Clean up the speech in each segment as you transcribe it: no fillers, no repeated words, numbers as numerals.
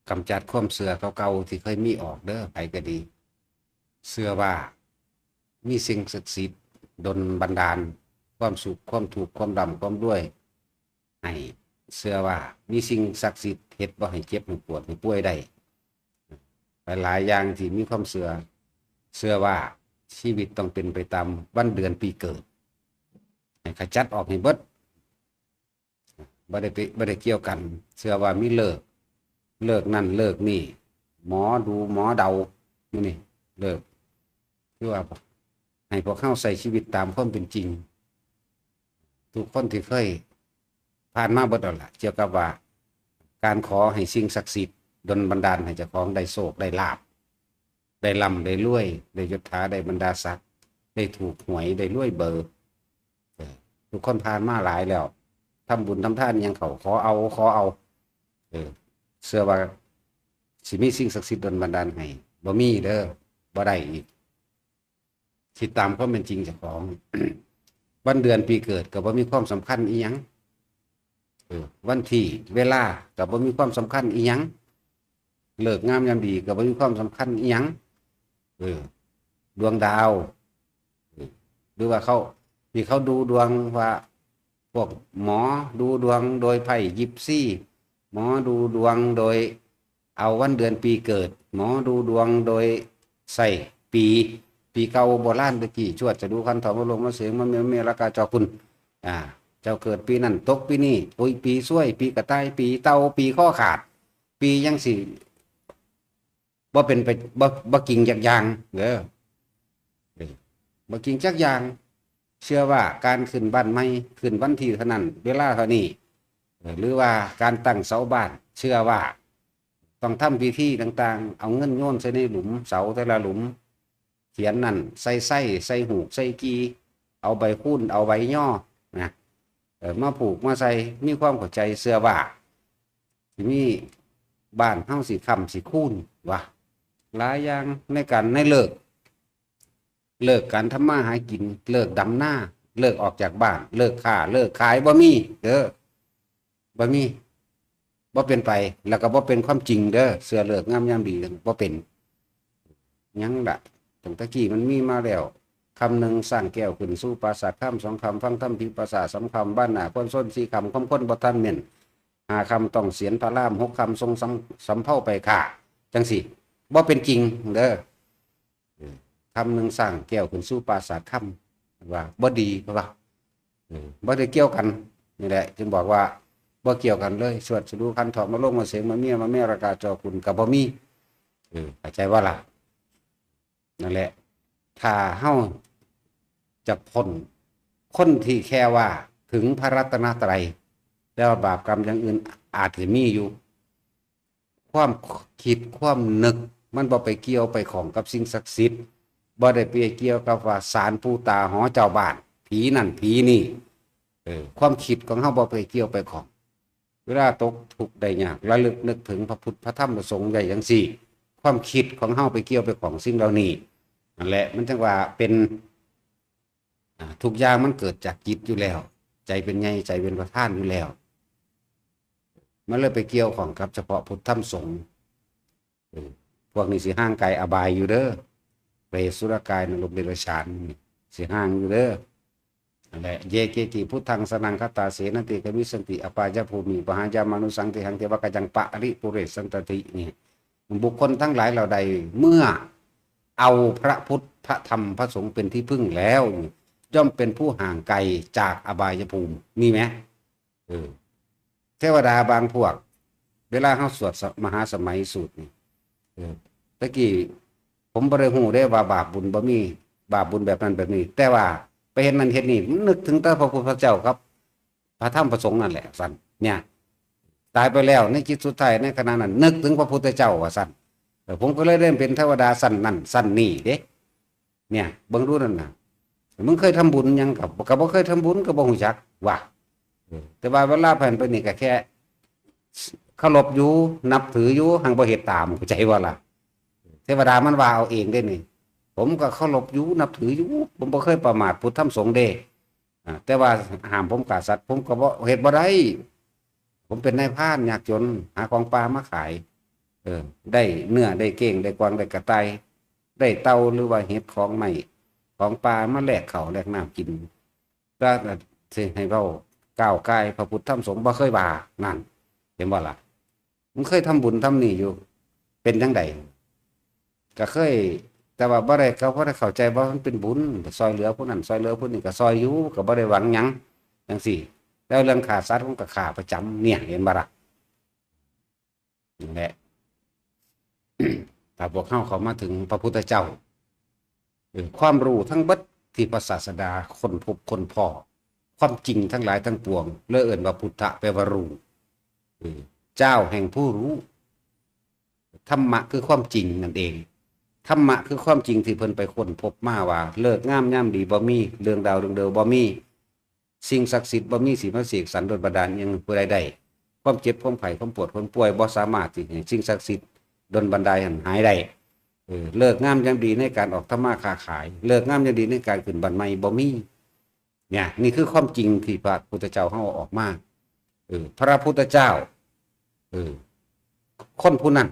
กำจัดความเสื่อเก่าๆที่เคยมีออกเด้อไปก็ดีเสื่อว่ามีสิ่งศักดิ์สิทธิ์ดลบันดาลความสุขความถูกความดำความด้วยให้เสื่อว่ามีสิ่งศักดิ์สิทธิ์เฮ็ดบ่ให้เจ็บให้ปวดให้ป่วยได้หลายอย่างที่มีความเสื่อว่าชีวิตต้องเป็นไปตามวันเดือนปีเกิดให้ขจัดออกให้เบิดบ่ได้เกี่ยวกันเชื่อว่ามีเลิกนั่นเลิกนี่หมอดูหมอเดานี่เลิกคือว่าให้พวกเข้าใส่ชีวิตตามความเป็นจริงทุกคนที่เคยผ่านมาเบิดแล้วล่ะเกี่ยวกับว่าการขอให้สิ่งศักดิ์สิทธิ์ดลบันดาลให้เจ้าของได้โชคได้ลาภได้ร่ำได้รวยได้ยศถาได้บรรดาศักดิ์ได้ถูกหวยได้รวยเบอร์ทุกคนผ่านมาหลายแล้วทำบุญทำทานยังเขาขอเอาเชื่อว่าสิมีสิ่งศักดิ์สิทธิ์ดลบันดาลให้บ่มีเด้อบ่ได้อีกคิดตามความเป็นจริงเจ้าของ วันเดือนปีเกิดก็บ่มีความสำคัญอีหยังวันที่เวลาก็บ่มีความสำคัญอีหยังเลิกงามยามดีก็บ่มีความสำคัญอีหยังดวงดาวหรือว่าเขาดูดวงว่าพวกหมอดูดวงโดยไพ่ยิปซี่หมอดูดวงโดยเอาวันเดือนปีเกิดหมอดูดวงโดยใส่ปีเก่าโบราณตะกี้ชวดจะดูคันถอมลงมาเสียงมันเมียละกาจอคุณเจ้าเกิดปีนั้นตกปีนี้ปุยปีซ้วยปีกระต่ายปีเต่าปีข้อขาดปียังสิบ่เป็นไปบ่กิ่งจักอย่างเด้อบ่กิ่งจักอย่างเชื่อว่าการขึ้นบ้านใหม่ขึ้นวันที่เท่านั้นเวลาเท่านี้หรือว่าการตั้งเสาบ้านเชื่อว่าต้องทำพิธีต่างๆเอาเงินโยนใส่ในหลุมเสาแต่ละหลุมเขียนนั่นใส่หูกใส่กีเอาใบคูนเอาใบย่อนะมาผูกมาใส่มีความเข้าใจเชื่อว่าที่มีบ้านเฮาสิค้ำสิคูนว่าหลายอย่างในการในเลิกการทำมาหากินเลิกดำหน้าเลิกออกจากบ้านเลิกค้าเลิกขายบ่มีบ่มีบ่เป็นไปแล้วก็บ่เป็นความจริงเด้อเสือเลิกงามยามดีบ่เป็นยังละตั้งแต่กี้มันมีมาแล้วคำหนึ่งสร้างแก้วขึ้นสู่ปราสาทคำสองคำฟังธรรมพิปราสาทสามคำบ้านหนาคนส้นสี่คำคนบ่ทันเม่นห้าคำต้องเสียนพระรามหกคำทรงสำเภาไปค่ะจังสิบ่เป็นจริงเด้อคำหนึ่งสร้างแก้วขึ้นสู่ปราสาทคำว่าบ่ดีว่าบ่ได้เกี่ยวกันนี่แหละจึงบอกว่าบ่เกี่ยวกันเลยสวดสดุคันถอดมาลงมาเสียงมาเมียระกาจอคุณกับบ่มีเข้าใจว่าล่ะนั่นแหละถ้าเฮาจะพ้นคนที่แค่ว่าถึงพระรัตนตรัยแล้วบาปกรรมอย่างอื่นอาจจะมีอยู่ความคิดความนึกมันบ่ไปเกี่ยวไปของกับสิ่งศักดิ์สิทธิ์บ่ได้ไปเกี่ยวกับว่าศาลปู่ตาหอเจ้าบ้านผีนั่นผีนี่ความคิดของเฮาบ่ไปเกี่ยวไปของเวลาตกทุกข์ได้ยากระลึกนึกถึงพระพุทธพระธรรมพระสงฆ์ได้จังซี่ความคิดของเฮาไปเกี่ยวไปของสิ่งเหล่านี้นั่นแหละมันจังว่าเป็นทุกอย่างมันเกิดจากจิตอยู่แล้วใจเป็นไงใจเป็นประธานอยู่แล้วมันเลยไปเกี่ยวของกับเฉพาะพุทธธรรมสงฆ์พวกนี้สิห่างไกลอบายอยู่เด้อเปรตสุรกายนรกเดรัจฉานสิห่างอยู่เด้อนั่นแหละเยเกกิพุทธังสนังคตาเสนติกมิสันติอปายภูมิปหายามนุสังติหังเทวกจังปะริปุเรสันตตินี่บุคคลทั้งหลายเหล่าใดเมื่อเอาพระพุทธพระธรรมพระสงฆ์เป็นที่พึ่งแล้วย่อมเป็นผู้ห่างไกลจากอบายภูมิมีไหมเทวดาบางพวกเวลาเขาสวดมหาสมัยสูตรนี่ตะกี้ผมบ่ได้ฮู้ได้ว่าบาปบุญบ่มีบาปบุญแบบนั้นแบบนี้แต่ว่าไปเห็นนั่นเห็นนี่นึกถึงแต่พระพุทธเจ้าครับพระธรรมพระสงฆ์นั่นแหละสั่นเนี่ยตายไปแล้วในจิตสุดท้ายในขณะนั้นนึกถึงพระพุทธเจ้าว่าสั่นผมก็เลยเริ่มเป็นเทวดาสั่นนั่นสั่นนี่เด้เนี่ยเบิ่งดูนั่นน่ะมึงเคยทำบุญยังกับบ่เคยทำบุญก็บ่ฮู้จักว่าแต่ว่าเวลาผ่านไปนี่ก็แค่เคารพอยู่นับถืออยู่หังบ่เฮ็ดตามเข้าใจว่าล่ะเทวดามันว่าเอาเองได้นี่ผมก็เคารพอยู่นับถืออยู่ผมบ่เคยประมาทพุทธธรรมสงฆ์เด้แต่ว่าห้ามผมฆ่าสัตว์ผมก็บ่เฮ็ดบ่ได้ผมเป็นนายพรานยากจนหาของป่ามาขาย เออได้เนื้อได้เก้งได้กวางได้กระต่ายได้เต่าหรือว่าเห็ดของใหม่ของปลามาแลกเขาวแลกน้ำกินก็สิให้เราก้าวกายพระพุทธธรรมสงฆ์บ่เคยว่านั่นเห็นบ่ล่ะมันเคยทำบุญทำนี่อยู่เป็นจังใดก็เคยแต่ว่าบ่ได้เขาบ่ได้เข้าใจว่ามันเป็นบุญซอยเหลือผู้นั้นซอยเหลือผู้นี้ก็ซอยอยู่ก็บ่ได้หวังหยังจังซี่แล้วเรื่องขาสัตว์มันก็ขาประจำเนี่ยเห็นบ่ล่ะนั่นแหละ ถ้าพวกเขามาถึงพระพุทธเจ้าความรู้ทั้งเบิดที่พระศาสดาคนพบคนพ่อความจริงทั้งหลายทั้งปวงเลื่อเอิ่นว่าพุทธะแปลว่ารู้เจ้าแห่งผู้รู้ธรรมะคือความจริงนั่นเองธรรมะคือความจริงที่เพิ่นไปค้นพบมาว่าเลิกงามย่ำดีบ่มีเรื่องดาวเรื่องเดิมบ่มีสิ่งศักดิ์สิทธิ์บ่มีสิมาเสกสรรโดยบันดาลยังผู้ใดได้ความเจ็บความไข้ความปวดความป่วยบ่สามารถที่สิ่งศักดิ์สิทธิ์ดลบันดาลหายได้เลิกงามย่ำดีในการออกธรรมะค้าขายเลิกงามย่ำดีในการขึ้นบันไม้บ่มีเนี่ยนี่คือความจริงที่พระพุทธเจ้าเฮาออกมาพระพุทธเจ้าคนผู้นั้น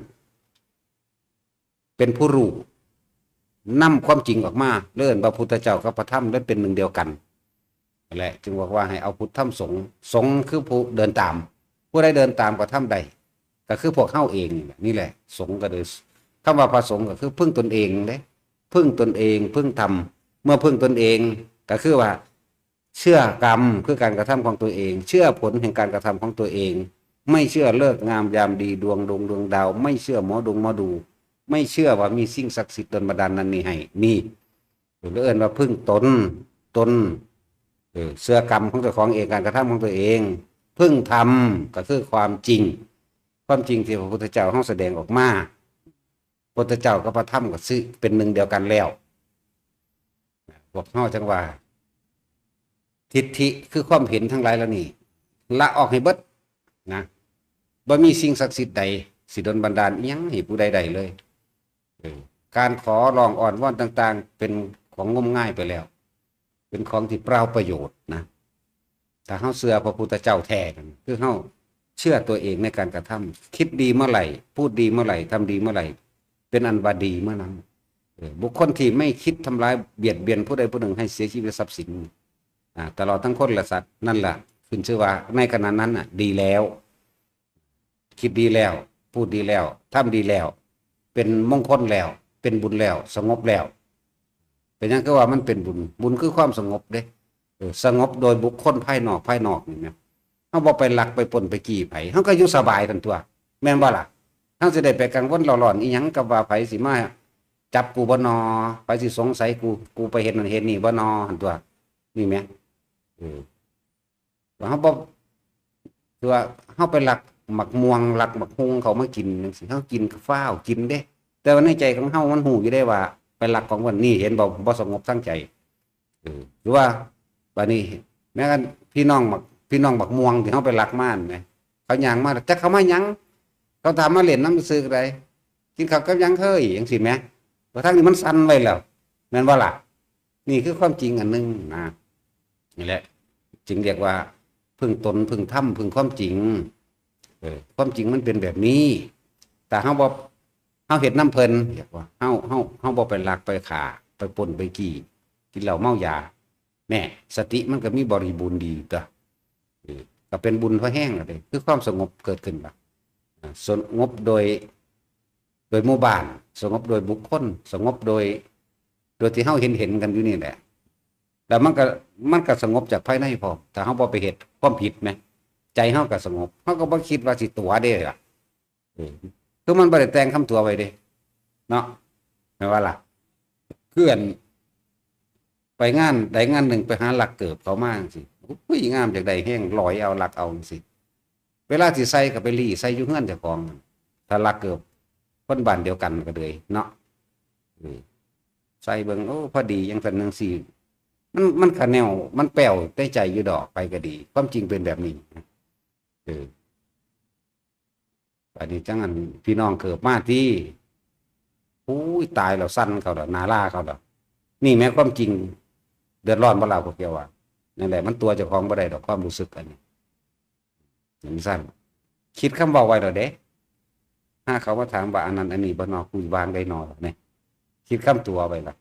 เป็นผู้รู้นำความจริงออกมาเลื่อนพระพุทธเจ้ากับพระธรรมได้เป็นหนึ่งเดียวกันแหละจึงบอกว่าให้เอาพุทธธรรมสงฆ์สงฆ์คือผู้เดินตามผู้ใดเดินตามก็ทำใดก็คือพวกเข้าเองนี่แหละสงฆ์ก็เลยคำว่าพระสงฆ์ก็คือพึ่งตนเองเลยพึ่งตนเองพึ่งธรรมเมื่อพึ่งตนเองก็คือว่าเชื่อกรรมคือการกระทำของตัวเองเชื่อผลแห่งการกระทำของตัวเองไม่เชื่อเลิกงามยามดีดวงดาวไม่เชื่อหมอดูไม่เชื่อว่ามีสิ่งศักดิ์สิทธิ์ดลบันดาลนั้นนี่ให้มีหรือเอิ้นว่าพึ่งตนเชื่อกรรมของตัวของเองการกระทำของตัวเองพึ่งธรรมก็คือความจริงที่พระพุทธเจ้าแสดงออกมาพระพุทธเจ้ากับพระธรรมก็ซึ่งเป็นหนึ่งเดียวกันแล้วพวกเฮาจังว่าทิฏฐิคือความเห็นทั้งหลายแล้วนี่ละออกให้เบิดนะบ่มีสิ่งศักดิ์สิทธิ์ใดสิดลบันดาลอิหยังให้ผู้ใดๆเลยการขอร้องอ้อนวอนต่างๆเป็นของงมง่ายไปแล้วเป็นของที่เปล่าประโยชน์นะถ้าเฮาเชื่อพระพุทธเจ้าแท้กันคือเฮาเชื่อตัวเองในการกระทำคิดดีเมื่อไหร่พูดดีเมื่อไหร่ทำดีเมื่อไหร่เป็นอันว่าดีเมื่อนั้นบุคคลที่ไม่คิดทำร้ายเบียดเบียนผู้ใดผู้หนึ่งให้เสียชีวิตทรัพย์สินตลอดทั้งคนและสัตว์นั่นแหละขึ้นชื่อว่าในขณะนั้นดีแล้วคิดดีแล้วพูดดีแล้วทำดีแล้วเป็นมงคลแล้วเป็นบุญแล้วสงบแล้วเป็นอย่างก็ว่ามันเป็นบุญคือความสงบเด้สงบโดยบุคคลภายนอกนี่นะเขาบอกไปหลักไปปนไปกี่ไผเขาก็อยู่สบายทันตัวแม่นบ่ล่ะเขาจะได้ไปกังวลหลอนอีหยังกับว่าไผสิมาจับกูบ่นอไผสิสงสัยกูไปเห็นนั่นเห็นนี่บ่นอทันตัวนี่แม่เขาบอกตัวเขาไปหลักหมักม่วงหลักหมักฮุงเขามากินจังซี่เขากินฟ้าวกินเด้แต่ว่าในใจของเฮามันหูอยู่ได้ว่าไปหลักของวันนี้เห็นบ่สงบทั้งใจหรือว่าบัดนี้แม้กันพี่น้องบักม่วงที่เฮาไปหลักม่านไหมเขาย่างมาจักเขามาหยังเขาถามมาเล่นน้ำซื้ออะไรกินข้าวกับยังเคยจังซี่แหมบ่ทั้งนี้มันสั่นไว้แล้วแม่นบ่ล่ะนี่คือความจริงอันนึงนะนี่แหละจึงเรียกว่าพึ่งตนพึ่งธรรมพึ่งความจริงความจริงมันเป็นแบบนี้แต่เฮาเฮ็ดน้ำเพลินเรียกว่าเฮาบ่ไปลักไปฆ่าไปปล้นไปกี้กินเหล้าเมายาแม่สติมันก็มีบริบูรณ์ดีตัวก็เป็นบุญพอแห้งเลยคือความสงบเกิดขึ้นบ่สงบโดยหมู่บ้านสงบโดยบุคคลสงบโดยที่เฮาเห็นกันอยู่นี่แหละแล้วมันก็สงบจากภายในพอถ้าเฮาบ่ไปเฮ็ดความผิดไหมใจเฮาก็สงบเฮาก็บ่คิดว่าสิตัวเด้ล่ะคือมันบ่ได้แต่งคำตัวไว้เด้เนาะแม่ว่าล่ะเพื่อนไปงานใดงานหนึ่งไปหาหลักเกิบเขามาจังซี่อุ้ยงามจากใดแห้งลอยเอาหลักเอาจังซี่เวลาสิใส่ก็ไปรีใส่อยู่เฮือนเจ้าของถ้าหลักเกิบคนบ้านเดียวกันก็เลยเนาะใส่เบิ่งโอ้พอดีจังซั่นจังซี่มันคะแนวมันแป้วได้ใจอยู่ดอกไปก็ดีความจริงเป็นแบบนี้อันนี้จังอันพี่น้องเกิดมาที่อุ้ยตายแล้วสั้นเขาดอกนาล่าเขาดอกนี่แม้ความจริงเดือดร้อนบ่ล่ะพวกเกี่ยวว่านั่นแหละมันตัวเจ้าของบ่ได้ดอกความรู้สึกอันนี้อย่างสั้นคิดคำบอกไว้ดอกเด้ ถ้าเขามาถามว่าอันนั้นอันนี้บ่นอคุยวางได้นอเนี่ยคิดคำตัวไปละ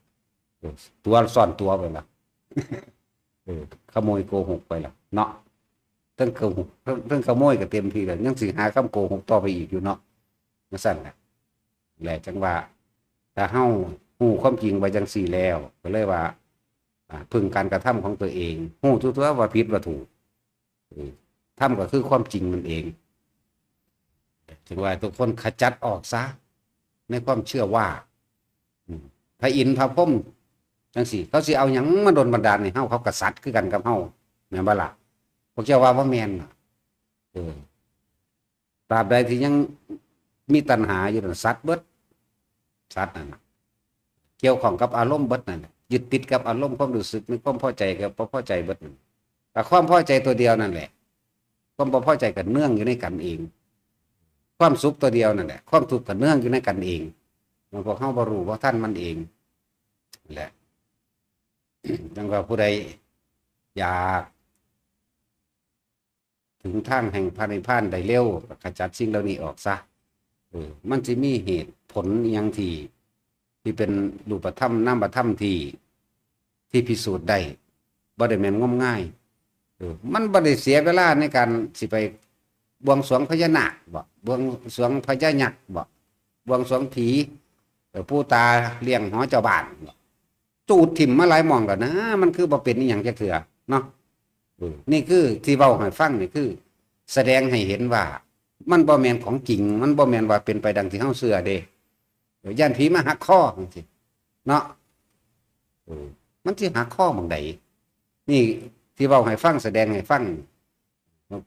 ตัวซ่อนตัวไปละขโมยโกหกไปละเนาะตั้งโกหกตั้งขโมยก็เต็มทีแล้วยังสิหาคำโกหกต่อไปอีกอยู่เนาะนั่นสั่นแหละจังว่าถ้าเฮาฮู้ความจริงไว้จังสี่แล้วก็เลยว่าพึ่งการกระทำของตัวเองฮู้ทั่วๆว่าผิดว่าถูกทำก็คือความจริงมันเองถึงว่าทุกคนขจัดออกซะในความเชื่อว่าพระอินทร์พระพรหมจังสี่เขาสิเอาหยังมาดลบันดาลให้เฮาเขากษัตริย์คือกันกับเฮาแม่นบ่ล่ะพวกเจ้าว่าบ่แม่นตราบใดที่ยังมีตัณหาอยู่นั่นสัตว์เบิดสัตว์นั่นเกี่ยวข้องกับอารมณ์เบิดนั่นยึดติดกับอารมณ์ความรู้สึกมีความพอใจกับบ่พอใจเบิดนั่นแต่ความพอใจตัวเดียวนั่นแหละความบ่พอใจกันเนื่องอยู่ในกันเองความสุขตัวเดียวนั่นแหละความทุกข์กันเนื่องอยู่ในกันเองมันพวกเฮาบ่รู้ว่าท่านมันเองแหละ จังว่าผู้ใดอยากถึงทางแห่งพระนิพพานได้เร็วขจัดสิ่งเหล่านี้ออกซะมันจะมีเหตุผลอย่างที่เป็นรูปธรรมนามธรรมที่พิสูจน์ได้บ่ได้แม่นงมง่ายมันบ่ได้เสียเวลาในการสิไปบวงสรวงพญานาคบ่บวงสรวงพญายักษ์บ่บวงสรวงผีผู้ตาเลี้ยงหอเจ้าบ้านจูดถิ่มมาหลายหม่องแล้วนะมันคือบ่เป็นอีหยังจักเทื่อเนาะนี่คือที่เว้าให้ฟังนี่คือแสดงให้เห็นว่ามันบ่แม่นของจริงมันบ่แม่นว่าเป็นไปดังที่เฮาเชื่อเด้ย่านผีมาหักคอจังซี่เนาะมันสิหักคอหม่องใดนี่ที่เว้าให้ฟังแสดงให้ฟัง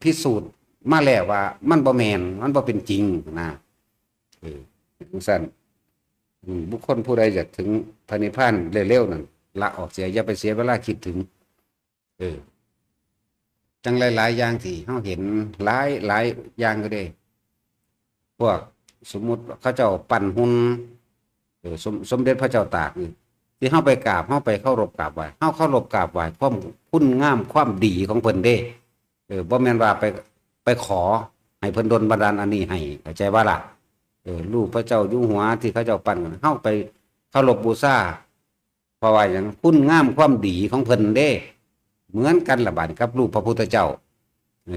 พิสูจน์มาแล้วว่ามันบ่แม่นมันบ่เป็นจริงนะจังซั่นบุคคลผู้ใดอยากถึงพระนิพพานเร็วๆนั่นละออกเสียอย่าไปเสียเวลาคิดถึงจังหลายๆอย่างที่เฮาเห็นหลายอย่างก็ได้พวกสมมุติเขาเจ้าปั้นหุ่นสมเด็จพระเจ้าตากนี่ที่เฮาไปกราบเฮาไปเคารพกราบไหว้เฮาเคารพกราบไหว้ความคุณงามความดีของเพิ่นเด้บ่แม่นว่าไปขอให้เพิ่นดลบันดาลอันนี้ให้เข้าใจว่าล่ะรูปพระเจ้าอยู่หัวที่เขาเจ้าปั้นเฮาไปเคารพบูชาเพราะว่าหยังคุณงามความดีของเพิ่นเด้เหมือนกันละบาดกับรูปพระพุทธเจ้า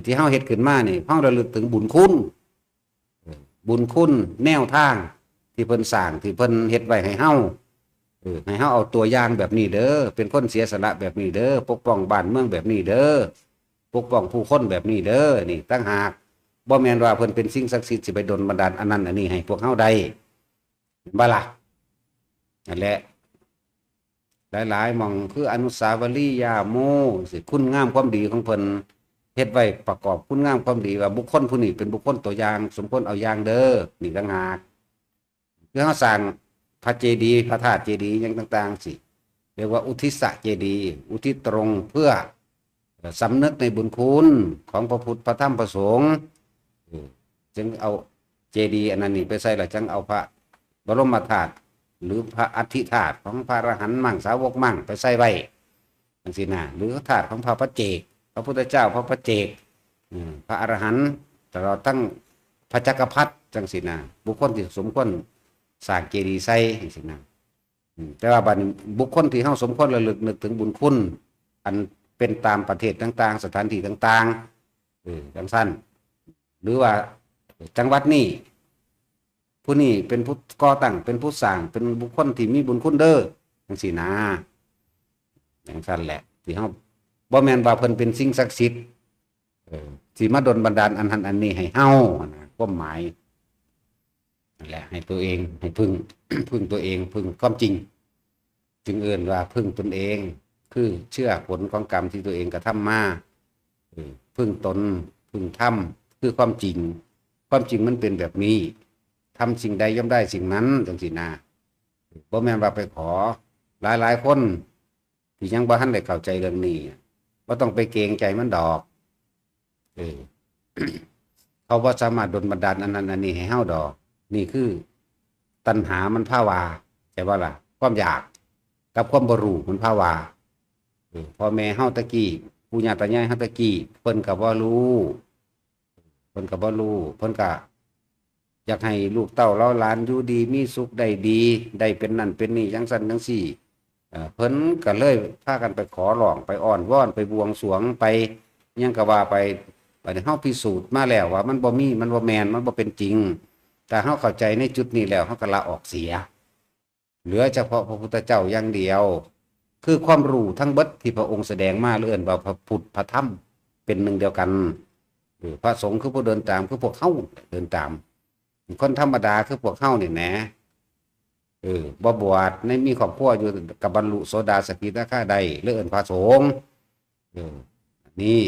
ที่เฮาเฮ็ดขึ้นมานี่เฮาระลึกถึงบุญคุณแนวทางที่เพิ่นสร้างที่เพิ่นเฮ็ดไว้ให้เฮาเอาตัวอย่างแบบนี้เด้อเป็นคนเสียสละแบบนี้เด้อปกป้องบ้านเมืองแบบนี้เด้อปกป้องผู้คนแบบนี้เด้อนี่ตั้งหากบ่แม่นว่าเพิ่นเป็นสิ่งศักดิ์สิทธิ์สิไปดลบันดาลอันนั้นอันนี้ให้พวกเฮาได้บ่ล่ะนั่นแหละหลายๆหม่องคืออนุสาวรีย์ย่าโมสิคุณงามความดีของเพิ่นเฮ็ดไว้ประกอบคุณงามความดีว่าบุคคลผู้นี้เป็นบุคคลตัวอย่างสมควรเอาอย่างเด้อนี่ต่างหากคือเฮาสร้างพระเจดีย์พระธาตุเจดีย์อย่างต่างๆสิเรียกว่าอุทิศเจดีย์อุทิศตรงเพื่อสำนึกในบุญคุณของพระพุทธพระธรรมพระสงฆ์จึงเอาเจดีย์อันนั้นนี่ไปใส่แล้วจึงเอาพระบรมธาตุหรือพระอธิธาตุของพระอรหันต์มั่งสาวกมั่งไปใส่ไว้จังซี่นะหรือธาตุของพระปัจเจกพระพุทธเจ้าพระปัจเจกพระอรหันต์ตลอดทั้งพระจักรพรรดิจังซี่นะบุคคลที่สมควรสร้างเจดีย์ใส่จังซี่นะแต่ว่าบัดบุคคลที่เฮาสมควรระลึกนึกถึงบุญคุณอันเป็นตามประเทศต่างๆสถานที่ต่างๆจังซั่นหรือว่าจังหวัดนี้ผู้นี้เป็นผู้ก่อตั้งเป็นผู้สร้างเป็นบุคคลที่มีบุญคุณเด้อจังซี่นะจังซั่นแหละที่เฮาบ่แม่นว่าเพิ่นเป็นสิ่งศักดิ์สิทธิ์สิมาดลบันดาลอันนั้นอันนี้ให้เฮาความหมายนั่นแหละให้ตัวเองให้พึ่ง พึ่งตัวเองพึ่งความจริงจึงเอิ้นว่าพึ่งตนเองคือเชื่อผลของกรรมที่ตัวเองกระทำมาพึ่งตนพึ่งธรรมคือความจริงมันเป็นแบบนี้ทำสิ่งใดย่อมได้สิ่งนั้นจังซี่นะบ่แม่นว่าไปขอหลายคนที่ยังบ่ทันได้เข้าใจเรื่องนี้บ่ต้องไปเกรงใจมันดอกเขาบ่สามารถดลบันดาลอันนั้นอันนี้ให้เฮาดอกนี่คือตัณหามันพาวาใช่บ่ล่ะความอยากกับความบ่รู้มันพาวาพ่อแม่เฮาตะกี้ปู่ย่าตายายเฮาตะกี้เพิ่นก็บ่รู้เพิ่นก็ อยากให้ลูกเต้าเราหลานอยู่ดีมีสุขได้ดีได้เป็นนั่นเป็นนี่จังซั่นจังซี่เพิ่นก็เลยพากันไปขอร้องไปอ้อนวอนไปบวงสรวงไปหยังก็ว่าไปเฮาพิสูจน์มาแล้วว่ามันบ่มีมันบ่แม่นมันบ่เป็นจริงแต่เฮาเข้าใจในจุดนี้แล้วเฮาก็ละออกเสียเหลือเฉพาะพระพุทธเจ้าอย่างเดียวคือความรู้ทั้งเบิดที่พระองค์แสดงมาเอื่นว่าพระพุทธพระธรรมเป็นหนึ่งเดียวกันพระสงฆ์คือผู้เดินตามคือพวกเฮาเดินตามคนธรรมดาคือพวกเฮานี่แหนะบ่บวชในมีครอบครัวอยู่กับบรรลุโสดาสกิทาคาได้เอื่นพระสงฆ์นี่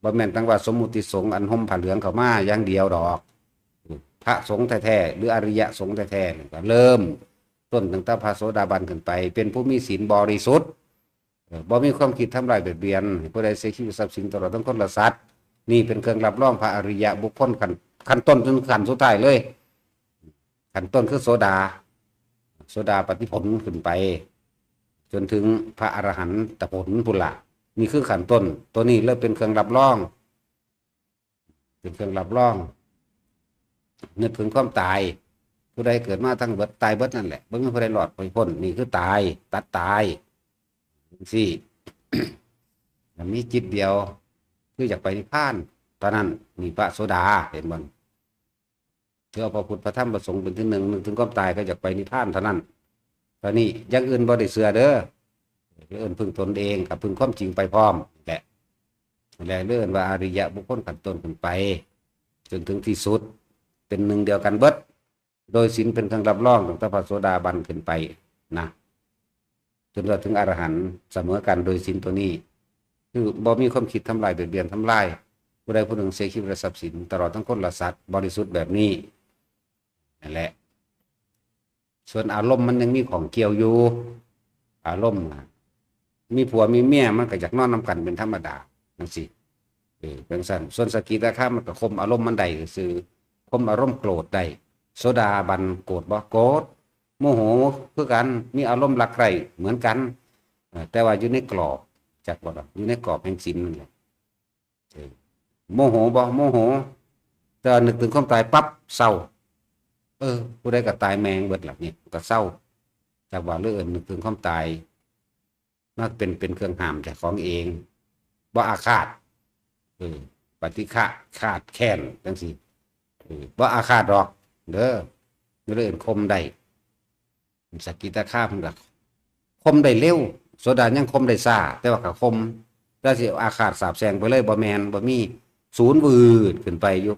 บ่แม่นตั้งว่าสมมุติสงฆ์อันห่มผ้าเหลืองเข้ามาอย่างเดียวดอกพระสงฆ์แท้ๆหรืออริยสงฆ์แท้ๆก็เริ่มต้นตั้งแต่พระโสดาบันขึ้นไปเป็นผู้มีศีลบริสุทธิ์บ่มีความคิดทำลายเบียดเบียนผู้ใดเสียชีวิตทรัพย์สินตลอดทั้งคนละสัตว์นี่เป็นเครื่องรับรองพระอริยะบุคคลขั้นต้นจนขั้นสุดท้ายเลยขั้นต้นคือโสดาปฏิผลขึ้นไปจนถึงพระอรหันตผลพุละนี่คือขั้นต้นตัวนี้เริ่มเป็นเครื่องรับรองเป็นเครื่องรับรองนึกถึงความตายผู้ใดเกิดมาทั้งเบิดตายเบิดนั่นแหละบ่มีผู้ใดหลอดพ้นนี่คือตายตัดตายสิมีจิตเดียวคืออยากไปนิพพานตอนนั้นมีพระโสดาเห็นบ่เชื่อพระพุทธพระธรรมพระสงฆ์เป็นที่หนึ่งนึกถึงความตายก็อยากไปนิพพานเท่านั้นตอนนี้อย่างอื่นบ่ได้เชื่อเด้อเรื่องพึ่งตนเองกับพึ่งความจริงไปพร้อมแหละเรื่องว่าอริยะบุคคลขั้นต้นขึ้นไปจนถึงที่สุดเป็นหนึ่งเดียวกันเบิดโดยศีลเป็นเครื่องรับรองตั้งแต่พระโสดาบันขึ้นไปนะจนถึงอรหันต์เสมอกันโดยศีลตัวนี้คือบ่มีความคิดทำลายเบียดเบียนทำลายผู้ใดผู้หนึ่งเสียชีวิตทรัพย์สินตลอดทั้งคนละสัตว์บริสุทธิ์แบบนี้นั่นแหละส่วนอารมณ์มันยังมีของเกี่ยวอยู่อารมณ์มีผัวมีเมียมันก็อยากนอนนำกันเป็นธรรมดาจังซี่เป็นสั้นส่วนสกิทาคามันก็ข่มอารมณ์มันได้คือข่มอารมณ์โกรธได้โสดาบันโกรธบ่โกรธโมโหคือกันมีอารมณ์รักใคร่เหมือนกันแต่ว่าอยู่ในกรอบจักบ่ล่ะอยู่ในกรอบแห่งศีลนั่นแหละโมโหบ่โมโหแต่นึกถึงความตายปั๊บเศร้าผู้ใดก็ตายแมงเบิดล่ะนี่ก็เศร้าจักว่าเรื่องนึกถึงความตายมันเป็นเครื่องห้ามจากของเองบ่อาฆาตปฏิฆะขาดแค้นจังซี่บ่อาฆาตหรอกเด้อเรื่องคมได้สกิทาคามันก็คมได้เร็วโสดายังคมได้ช้าแต่ว่าก็คมถ้าสิอาฆาตสาบแช่งไปเลยบ่แม่นบ่มีศูนย์วืดขึ้นไปอยู่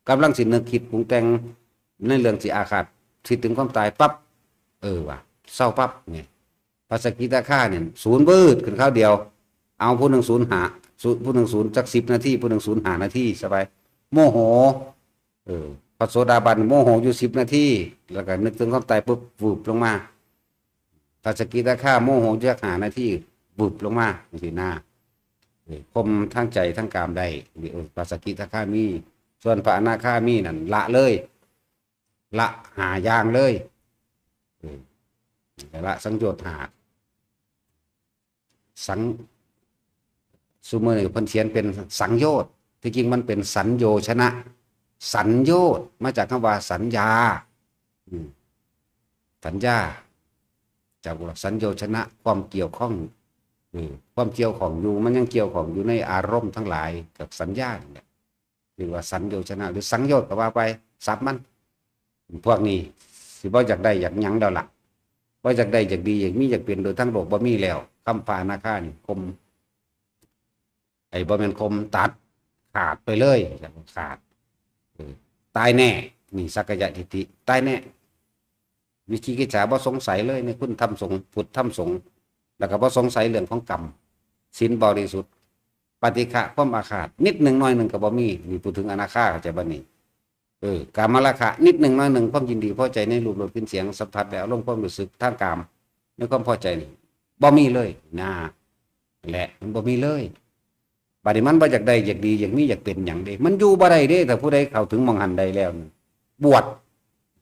กำลังสินึกคิดปรุงแต่งในเรื่องสิอาฆาตคิดถึงความตายปั๊บว่ะเศร้าปั๊บเนี่ยพระสกิทาคาเนี่ยศูนย์วืดขึ้นคราวเดียวเอาผู้หนึ่งศูนย์หาผู้หนึ่งศูนย์จัก10 นาทีผู้หนึ่งศูนย์หานาทีสบายโมโหพระโสดาบันโมโหอยู่10 นาทีแล้วก็นึกถึงความตายปุ๊บวูบลงมาพระสกิทาคาโมโหอยู่หานาทีวูบลงมาสิหน้าคมทั้งใจทั้งกามได้พระสกิทาคามีส่วนพระอนาคามีนั่นละเลยละหาอย่างเลยละสังโยชน์หาสังสุเมอร์เพิ่นเขียนเป็นสังโยชน์ที่จริงมันเป็นสัญโยชนะสัญโยชน์มาจากคำว่าสัญญาสัญญาจากสัญโยชนะความเกี่ยวข้องความเกี่ยวของอยู่มันยังเกี่ยวของอยู่ในอารมณ์ทั้งหลายกับสัญญาเนี่ยเรียกว่าสัญโยชนะหรือสังโยชน์ก็ว่าไปสับมันพวกนี้สิบ่อยากได้อยากหยังแล้วล่ะบ่อยากได้อยากดีอยากมีอยากเปลี่ยนโดยทั้งโลกบ่มีแล้วคำพานาคานี่คมบ่แม่นคมตัดขาดไปเลยขาดตายแน่นี่สักยะทิฏฐิตายแน่วิคิกิจฉาบ่สงสัยเลยในคุณธรรมสงฆ์พุทธธรรมสงฆ์แล้วก็บ่สงสัยเรื่องของกรรมศีลบริสุทธิ์ปฏิฆะความอาฆาตนิดหนึ่งน้อยหนึ่งก็บ่มีนี่พูดถึงอนาคาเข้าใจบ่นี่กามราคะนิดหนึ่งน้อยหนึ่งความยินดีพอใจในรูปรสกลิ่นเสียงสัมผัสและอารมณ์ความรู้สึกทางกามในความพอใจนี่บ่มีเลยนะแหละมันบ่มีเลยบัดนี้มันบ่อยากได้อยากดีอยากมีอยากเป็นหยังเด้มันอยู่บ่ได้เด้ถ้าผู้ใดเข้าถึงมองหันใดแล้วบวช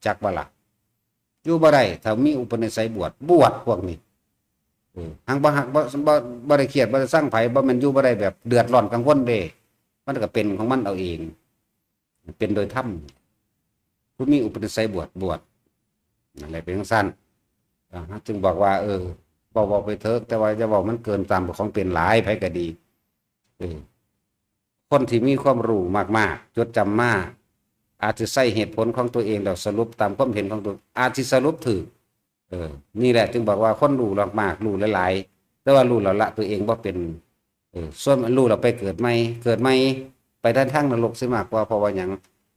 จักบ่ล่ะอยู่บ่ได้ถ้ามีอุปนิสัยบวชพวกนี้หังบ่ฮักบ่ได้เครียดบ่ได้สร้างไผบ่แม่นอยู่บ่ได้แบบเดือดร้อนกังวลเด้มันก็เป็นของมันเอาเองเป็นโดยธรรม ผู้มีอุปนิสัยบวชอะไรเป็นสั้นจึงบอกว่าบอกไปเถอะแต่ว่าจะบอกมันเกินตามของเป็นหลายไผก็ดีคนที่มีความรู้มากๆจดจำมากอาจจะใส่เหตุผลของตัวเองแล้วสรุปตามความเห็นของตัวอาจจะสรุปถือนี่แหละจึงบอกว่าคนรู้มากๆรู้หลายๆแต่ว่ารู้แล้วละตัวเองว่าเป็นส่วนรู้เราไปเกิดไม่ไปด้านทางนรกซะมากกว่าเพราะว่าอย่าง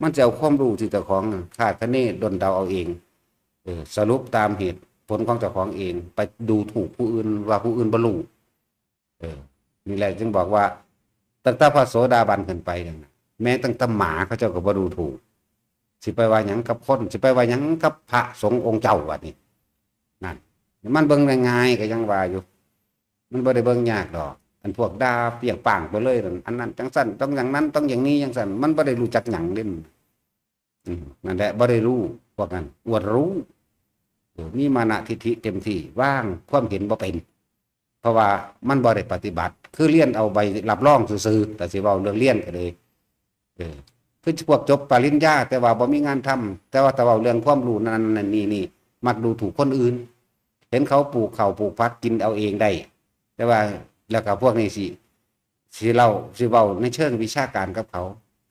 มันจะเอาความรู้ที่เจ้าของคาดคะเนดนเดาเอาเองสรุปตามเหตุผลของเจ้าของเองไปดูถูกผู้อื่นว่าผู้อื่นบรรลุนี่แหละจึงบอกว่าตั้งแต่พระโสดาบันขึ้นไปเนี่ยแม้ตั้งแต่หมาเขาเจ้าก็บ่ดูถูกสิไปว่าหยังกับคนสิไปว่าหยังกับพระสงฆ์องค์เจ้าว่านี่นั่นมันเบิ่งง่ายๆก็ยังว่าอยู่มันบ่ได้เบิ่งยากดอกอันพวกด่าเปรี้ยงป้างไปเลยอันนั้นจังสั่นต้องอย่างนั้นต้องอย่างนี้จังสั่นมันบ่ได้รู้จักหยังเล่นนั่นแหละบ่ได้รู้พวกนั้นอวดรู้มีมานะทิฏฐิเต็มที่ว่างความเห็นบ่เป็นเพราะว่ามันบ่ได้ปฏิบัติคือเรียนเอาใบรับรองซื่อๆแต่สิเว้าเรื่องเรียนก็เลยคือพวกจบปริญญาแต่ว่าบ่มีงานทำแต่ว่าเว้าเรื่องความรู้นั้นนี่มักดูถูกคนอื่นเห็นเขาปลูกข้าวปลูกผักกินเอาเองได้แต่ว่าแล้วก็พวกนี้สิเว้าในเชิงวิชาการกับเขา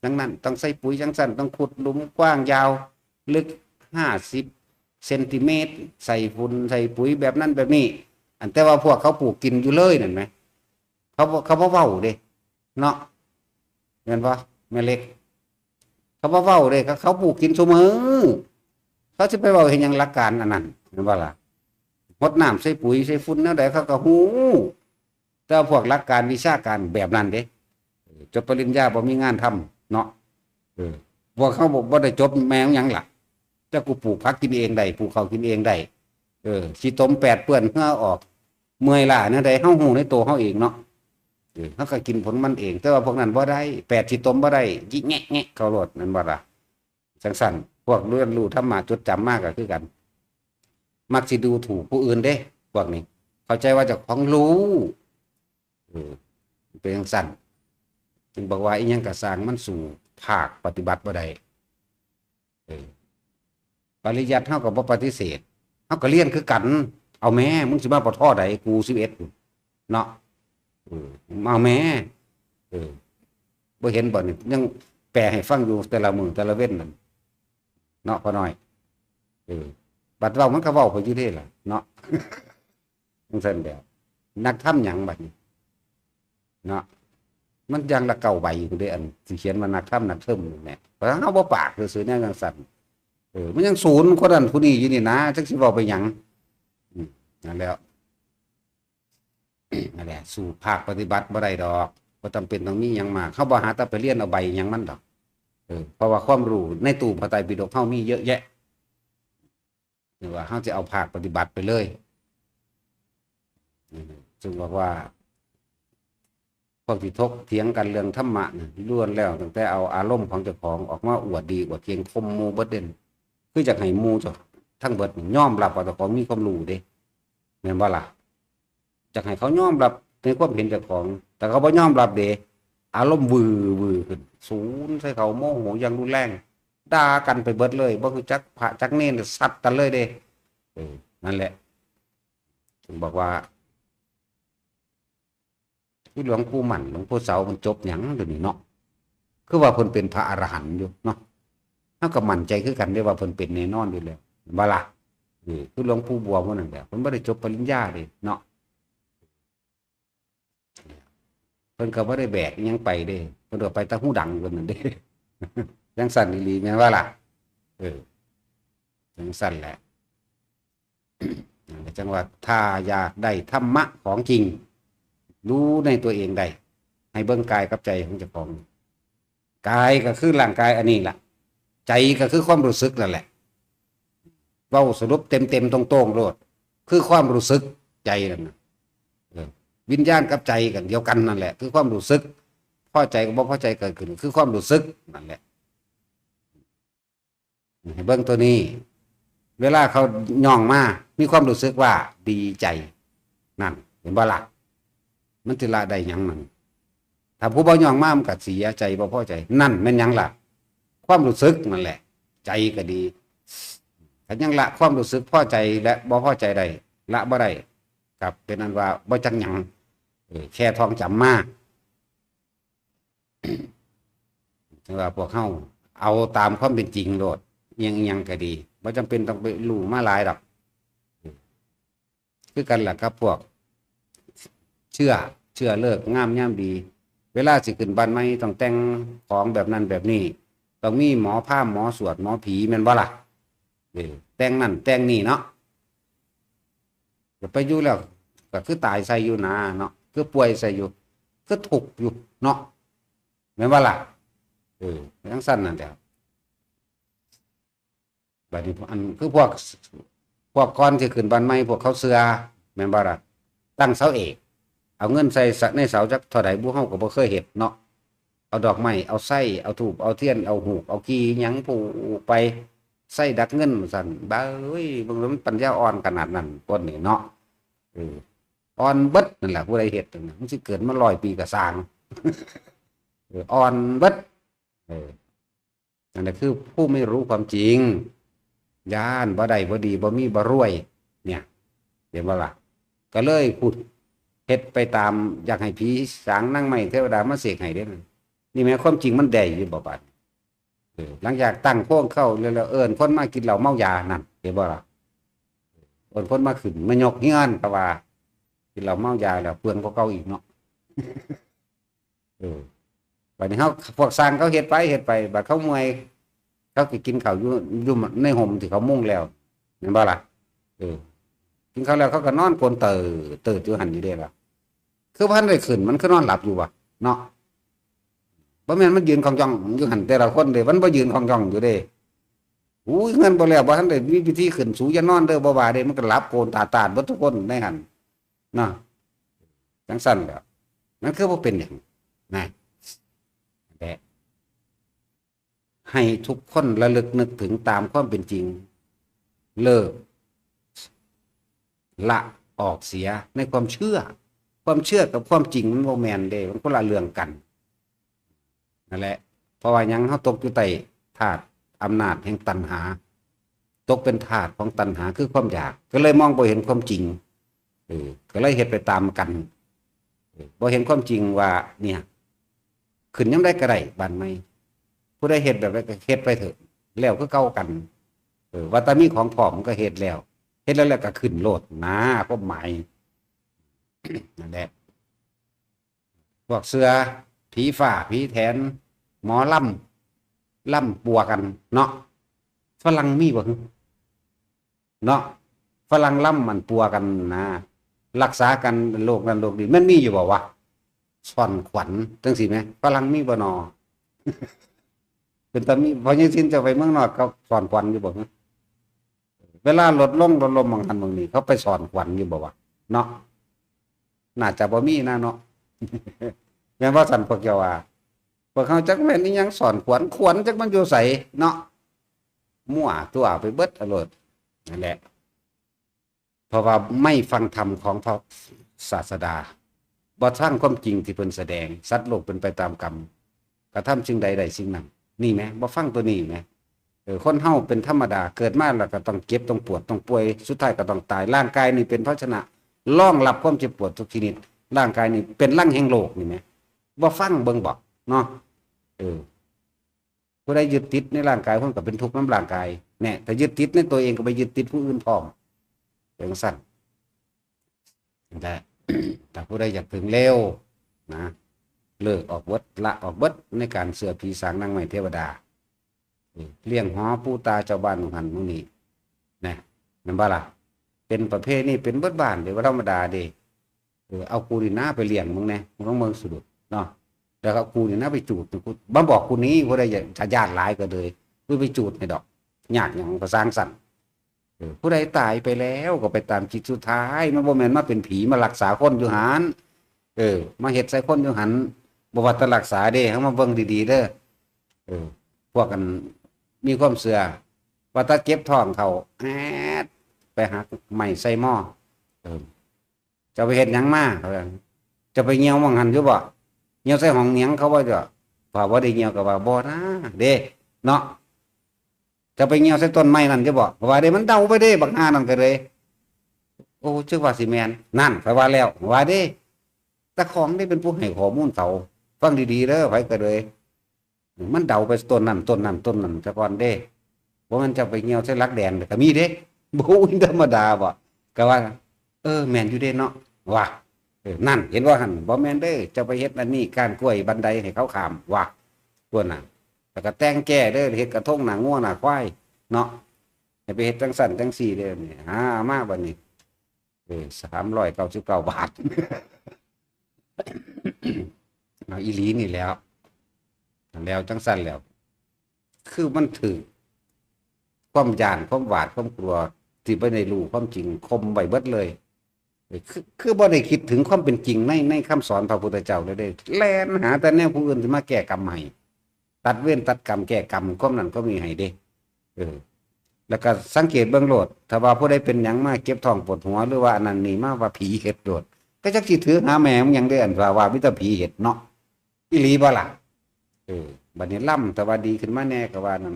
ดังนั้นต้องใส่ปุ๋ยจังซั่นต้องขุดหลุมกว้างยาวลึก50 เซนติเมตรใส่ฝุ่นใส่ปุ๋ยแบบนั้นแบบนี้อันแต่ว่าพวกเขาปลูกกินอยู่เลยนั่นไหมเขาเว้าเด้เนาะเห็นปะแม่เล็กเขาเว้าเด้เขาปลูกกินเสมอเขาจะไปเว้าเห็นยังหลักการอันนั้นเห็นปะล่ะหดน้ำใส่ปุ๋ยใส่ฝุ่นนั่นใดเขาก็หูแต่พวกหลักการวิชาการแบบนั้นเด้จบปริญญาบ่มีงานทำเนาะพวกเขาบ่ได้จบแมวยังล่ะจะกูปลูกผักกินเองได้ปลูกข้าวกินเองได้สิต้มแปดเปื้อนเพื่อออกเมื่อยล้าเนี่ยได้เฮาหูในตัวเฮาเองเนาะเฮาก็กินผลมันเองแต่ว่าพวกนั้นบ่ได้แปดสิต้มบ่ได้ยิแงะเขาโลดนั่นบ่ล่ะจังซั่นพวกเรียนรู้ธรรมะจดจำมากก็คือกันมักสิดูถูกผู้อื่นเด้พวกนี้เข้าใจว่าเจ้าของรู้เป็นจังซั่นจึงบอกว่าอีหยังก็สร้างมันสู่ภาคปฏิบัติบ่ได้ปริยัติเฮาก็บ่ปฏิเสธเฮาก็เรียนคือกันเอาแม่มึงสิมาปทใดกู11เนาะเอาแม่บ่เห็นบ่นี่ยังแปลให้ฟังอยู่แต่ละมื้อแต่ละเว้นนั่นเนาะพอน้อยบัดเว้ามันก็เว้าไปอยู่เด้ล่ะเนาะจังซั่นแบบนักทำหยังบัดนี้เนาะมันยังละเก่าใบอยู่เด้อันสิเขียนว่านักทำนักเทิมนี่แหละเพราะเฮาบ่ปากซื่อๆแนวจังซั่นมันยังศูนย์คนนั้นผู้นี้อยู่นี่นะจักสิเว้าไปหยังนั่นแล้วนั่นแหละสู่ภาคปฏิบัติบ่ได้ดอกบ่จำเป็นต้องมีหยังมากเฮาบ่หาแต่ไปเรียนเอาใบหยังมันดอกเพราะว่าความรู้ในตู้พระไตรปิฎกเฮามีเยอะแยะหรือว่าเฮาจะเอาภาคปฏิบัติไปเลยจึงบอกว่าพวกที่ทกเถียงกันเรื่องธรรมะนี่ล้วนแล้วตั้งแต่เอาอารมณ์ของเจ้าของออกมาอวดดีอวดเก่งคมหมู่เบิดเด่นคืออยากให้หมู่จ้ะทั้งเบิดยอมรับว่าเจ้าของมีความรู้เด้แม่นบ่ล่ะอยากให้เขายอมรับในความเห็นเจ้าของแต่เขาบ่ยอมรับเด้อารมณ์วือขึ้นสูญใส่เขาโมโหอย่างรุนแรงด่ากันไปเบิดเลยบ่คือจักพระจักเนรซัดกันเลยเด้นั่นแหละถึงบอกว่าที่หลวงปู่หมั่นหลวงปู่เสามันจบหยังเดี๋ยวนี้เนาะคือว่าเพิ่นเป็นพระอรหันต์อยู่เนาะเฮาก็มั่นใจคือกันได้ว่าเพิ่นเป็นแน่นอนอยู่แล้วบ่ล่ะคือหลวงปู่บัวพวกนั้นแหละเพิ่นบ่ได้จบปริญญาเด้เนาะเพิ่นก็บ่ได้แบกอิหยังไปเด้เพิ่นก็ไปตะหูดังเพิ่นนั่นเด้จังสั่นอีหลีแม่นว่าล่ะจังสั่นแหละจังว่าถ้าอยากได้ธรรมะของจริงรู้ในตัวเองได้ให้เบิ่งกายกับใจของเจ้าของกายก็คือร่างกายอันนี้ล่ะใจก็คือความรู้สึกนั่นแหละเว้าสรุปเต็มตรงๆโลดคือความรู้สึกใจนั่นน่ะวิญญาณกับใจกันเดียวกันนั่นแหละคือความรู้สึกพอใจกับบ่พอใจเกิดขึ้นคือความรู้สึกนั่นแหละให้เบิ่งตัวนี้เวลาเขาย่องมามีความรู้สึกว่าดีใจนั่นเห็นบ่ล่ะมันจะละได้หยังมันถ้าผู้บ่ยองมามันก็เสียใจบ่พอใจนั่นแม่นหยังล่ะความรู้สึกนั่นแหละ ใจก็ดีถ้ายังละความรู้สึกพอใจและบ่พอใจใดละบ่ได้กับเป็นอันว่าบ่จังหยังแค่ท่องจำมาแต่ว่าพวกเฮาเอาตามความเป็นจริงโลดยังก็ดีบ่จำเป็นต้องไปรู้มาหลายดอกคือกันล่ะครับพวกเชื่อเลิกงามยามดีเวลาสิขึ้นบ้านใหม่ต้องแต่งของแบบนั้นแบบนี้ต้องมีหมอพราหมณ์หมอสวดหมอผีแม่นบ่ล่ะแต่งนั่นแต่งนี่เนาะไปอยู่แล้วก็คือตายใส่อยู่นาเนาะคือป่วยใส่อยู่คือทุกข์อยู่เนาะแม่นบ่ล่ะจังซั่นนั่นแหละบัดนี้อันคือพวกก่อนที่ขึ้นบ้านใหม่พวกเขาเสือแม่นบ่ล่ะตั้งเสาเอกเอาเงินใส่ในเสาจักเท่าใดบ่เฮาก็บ่เคยเฮ็ดเนาะเอาดอกไม้เอาไส้เอาธูปเอาเทียนเอาหูกเอากีหยังผูกไปไส้ดักเงินสั่นบ้าเอ้ยเบิ่งแล้วมันปัญญาอ่อนขนาดนั้นคนนี่เนาะอ่อนเบิดนั่นแหละผู้ใดเฮ็ดนั่นมันสิเกิดมา100 ปีก็สร้างอ่อนเบิดนั่นแหละคือผู้ไม่รู้ความจริงย่านบ่ได้บ่ดีบ่มีบ่รวยเนี่ยเห็นบ่ล่ะก็เลยพูดเฮ็ดไปตามอยากให้ผีสางนั่งไม้เทวดามาเสกให้เด้นี่แม้ความจริงมันได้อยู่บ่บาดหลังจากตั้งโค้งเข้าแล้วเอิ้นคนมากินเหล้าเมายานั่นเห็นบ่ล่ะเอิ้นคนมาขึ้นมายกเงินก็ว่ากินเหล้าเมายาแล้วเปลืองกว่าเก่าอีกเนาะบัดนี้เฮาพวกสร้างเขาเฮ็ดไปบัดเขาเมื่อยเขาสิกินข้าวอยู่ในห่มที่เขามุงแล้วเห็นบ่ล่ะกินข้าวแล้วเขาก็นอนกลนเติดอยู่หั่นอยู่เด้ล่ะคือพันได้ขึ้นมันคือนอนหลับอยู่ว่ะเนาะบ่แม่นมันยืนคองจ้องอยู่หั่นแต่ละคนเด้มันบ่ยืนคองจ้องอยู่เด้อุ้ยเงินบ่แล้วบ่ทันได้มีวิธีขึ้นสูอย่านอนเด้อบ่ว่าเด้มันก็หลับโกนตาเบิดทุกคนในหั่นเนาะจังซั่นแหละมันคือบ่เป็นหยังนะแต่ให้ทุกคนระลึกนึกถึงตามความเป็นจริงเลิกละออกเสียในความเชื่อกับความจริงมันบ่แม่นเด้มันคนละเรื่องกันนั่นแหละเพราะว่ายังเฮาตกอยู่ใต้ธาตุอำนาจแห่งตัณหาตกเป็นทาสของตัณหาคือความอยากก็เลยมองบ่เห็นความจริงก็เลยเฮ็ดไปตามกันบ่เห็นความจริงว่าเนี่ยขึ้นยังได้ก็ได้บ้านใหม่ผู้ใดเฮ็ดแบบนั้นก็เฮ็ดไปเถอะแล้วคือเก่ากันว่าแต่มีของพร้อมก็เฮ็ดแล้วก็ขึ้นโลดนะความหมายนั่นแหละพวกเสือผีฝ่าผีแถนหมอล่ำปัวกันเนาะฝรั่งมีบ่เนาะฝรั่งล่ำมันปัวกันนะรักษากันโรคนั้นโรคนี้มันมีอยู่บ่วะซ่อนขวัญจังซี่แม่ฝรั่งมีบ่นอ เป็นตามีพอยังสิ้นจะไปเมืองนอกเขาซ่อนขวัญอยู่บ่เวลาลดลมบางทันบางนี้เขาไปซ่อนขวัญอยู่บ่วะเนาะน่าจะบ่มีนะเนาะ แม่นว่าสั่นพวกเจ้าว่าพวกเขาจักแม่นอีหยังซ่อนขวัญจักมันอยู่ไสเนาะมั่วตัวไปเบิดอรรถนั่นแหละเพราะว่าไม่ฟังธรรมของพระศาสดาบ่สร้างความจริงที่เพิ่นแสดงสัตว์โลกเป็นไปตามกรรมกระทำสิ่งใดสิ่งนั้นนี่แหมบ่ฟังตัวนี้แหมคนเฮาเป็นธรรมดาเกิดมาแล้วก็ต้องเจ็บต้องปวดต้องป่วยสุดท้ายก็ต้องตายร่างกายนี่เป็นภาชนะรองรับความเจ็บปวดทุกชนิดร่างกายนี่เป็นรังแห่งโลกนี่แหมบ่ฟังเบิ่งบ่เนาะผู้ใดยึดติดในร่างกายเพิ่นก็เป็นทุกข์นำร่างกายแน่ถ้ายึดติดในตัวเองก็ไปยึดติดผู้อื่นพร้อมเป็นสั่นแต่ แต่ผู้ใดอยากถึงเร็วนะเลิกออกวัดละออกวัดในการเสือผีสางนางไม้เทวดาเลี้ยงหอปู่ตาเจ้าบ้านของหันมื้อนี้นะนั่นบ่ล่ะเป็นประเภทนี้เป็นเบิดบ้านเด้ว่าธรรมดาเด้เอากูนี่นาไปเลี้ยงมึงแน่มึงต้องเมืองสุดเนาะแล้วก็กูนี่นาไปจูดกูบ่บอกกูนี้ผู้ใดอยากญาติหลายก็เลยกูไปจูดให้ดอกยากหยังก็สร้างสรรค์ผู้ใดตายไปแล้วก็ไปตามจิตสุดท้ายมันบ่แม่นมาเป็นผีมารักษาคนอยู่หันมาเฮ็ดใส่คนอยู่หันบ่ว่าจะรักษาเด้เฮามาเบิ่งดีๆเด้อพวกกันมีความเชื่อว่าถ้าเจ็บท้องเขาแอดไปหาไม้ใส่หม้อจะไปเฮ็ดหยังมาเขาจะไปเหี่ยวมังหันอยู่บ่เหี่ยวใส่ห้องเหนียงเขาว่าจะว่าบ่ได้เหี่ยวก็ว่าบ่นะเด้เนาะ จะไปเงี่ยวใส่ต้นไม้นั่นจะบอกว่าเด้มันเดาไปเด้บักฮานั่นก็เลยโอ้ชื่อว่าสิแมนนั่นไปว่าแล้วว่าเด้ตะของได้เป็นผู้ให้ข้อมูลเขาฟังดีๆเด้อไปก็เลยมันเดาไปต้นนั้นต้นนั้นต้นนั้นแต่ก่อนเด้ว่ามันจะไปเงี่ยวใส่ลักแดนก็มีเด้บ่ธรรมดาบ่ก็ว่าแม่นอยู่เด้เนาะว่านั่นเห็นว่าหั่นบ่แม่นเด้อจะไปเฮ็ดอันนี้การกล้วยบันไดให้เขาข้ามว่าตัวน่ะแล้วก็แต่งแก้เด้อเฮ็ดกระทงหน้างัวหน้าควายเนาะให้ไปเฮ็ดจังสั่นจังซี่เด้อนี่มาบัดนี้399 บาทเอาอีหลีนี่แล้วจังสั่นแล้วคือมันถือความย่านความหวาดความกลัวที่บ่ได้รู้ความจริงคมไว้เบิดเลยคือบ่ได้คิดถึงความเป็นจริงในคำสอนพระพุทธเจ้าเลยเด้แล่นหาแต่แนวผู้อื่นที่มาแก้กรรมให้ตัดเวรตัดกรรมแก้กรรมความนั้นก็มีให้เด้แล้วก็สังเกตเบื้องโลดถ้าว่าผู้ใดเป็นหยังมาเก็บท้องปวดหัวหรือว่าอันนั้นนี่มาว่าผีเห็ดโดดก็จักสิถือหาแม่มันยังได้อันว่ามีแต่ผีเห็ดเนาะอีหลีบ่ล่ะบัดนี้ล่ำแต่ว่าดีขึ้นมาแน่ก็ว่านั่น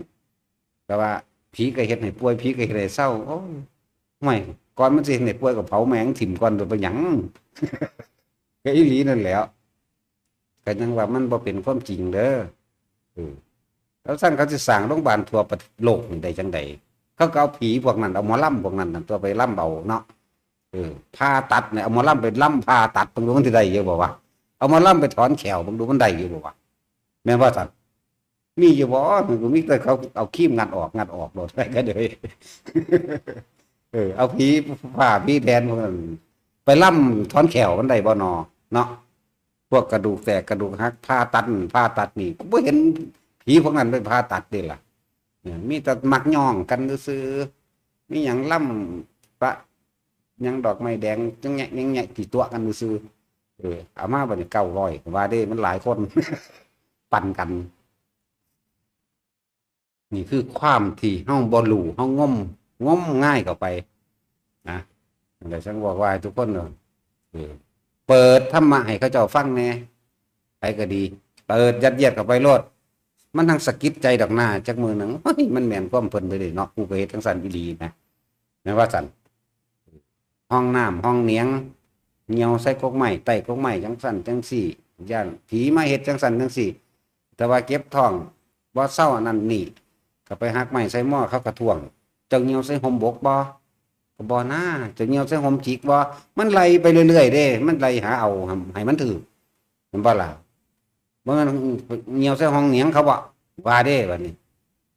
แต่ว่าผีก็เฮ็ดให้ป่วยผีก็เฮ็ดให้เศร้าโอ้ยไม่ก่อนมันสิเฮ็ดให้ป่วยก็เผาแมงถิ่มก่อนโดยเป็นหยังก็อีหลีนั่นแหละก็ยังว่ามันบ่เป็นความจริงเด้อแล้วสั่งเขาสิสร้างโรงพยาบาลทั่วประเทศโลกนี่ได้จังได๋เขาก็เอาผีพวกนั้นเอาหมอลำพวกนั้นตัวไปล่ำเอาเนาะผ่าตัดเนี่ยเอาหมอลำไปล่ำผ่าตัดบางดูมันสิได้อยู่บ่วะเอาหมอลำไปถอนแขวบางดูมันได้อยู่บ่วะแม่นว่าซั่นมีอยู่บ่มันก็มีแต่เขาเอาครีมงัดออกโดดไปก็เลยเอาผีผ่าผีแทนพวกนั้นไปล่ำถอนแขวมันได้บ่นอเนาะพวกกระดูกแตกกระดูกหักผ่าตัดนี่ก็บ่เห็นผีพวกนั้นไปผ่าตัดเด้ล่ะมีแต่มักย่องกันซื่อมีหยังล่ำประยังดอกไม้แดงจังแงะที่ตัวกันซื่อเอามาบัดนี้900ว่าเด้มันหลายคน ปั่นกันนี่คือความที่เฮาบ่รู้เฮางมง่ายเข้าไปนะอะไรฉันบอกว่าทุกคนเปิดธรรมะให้เขาเจ้าฟังแน่ไปก็ดีเปิดยัดเยียดเข้าไปโลดมันทั้งสะกิดใจดอกหน้าจักมือหนึ่งเฮ้ยมันแม่นความเพิ่นไปเลยเนาะกูก็เฮ็ดจังซั่นอีหลีนะแม่นว่าซั่นห้องน้ำห้องเนียงเหี่ยวใส่กกไม้ใต้กกไม้จังซั่นจังซี่ย่านผีมาเฮ็ดจังซั่นจังซี่แต่ว่าเก็บท้องบ่เศร้าอันนั้นนี่ก็ไปหักไม้ใส่หม้อเขาก็ท่วงจังเหี่ยวใส่ห่มบกบ่ก็บ่นะจังเหี่ยวใส่ห่มจิกบ่มันไล่ไปเรื่อยๆเด้มันไล่หาเอาให้มันถือแม่นบ่ล่ะบ่งั้นเหี่ยวใส่ห้องเนียงเขาบ่ว่าเด้บัดนี้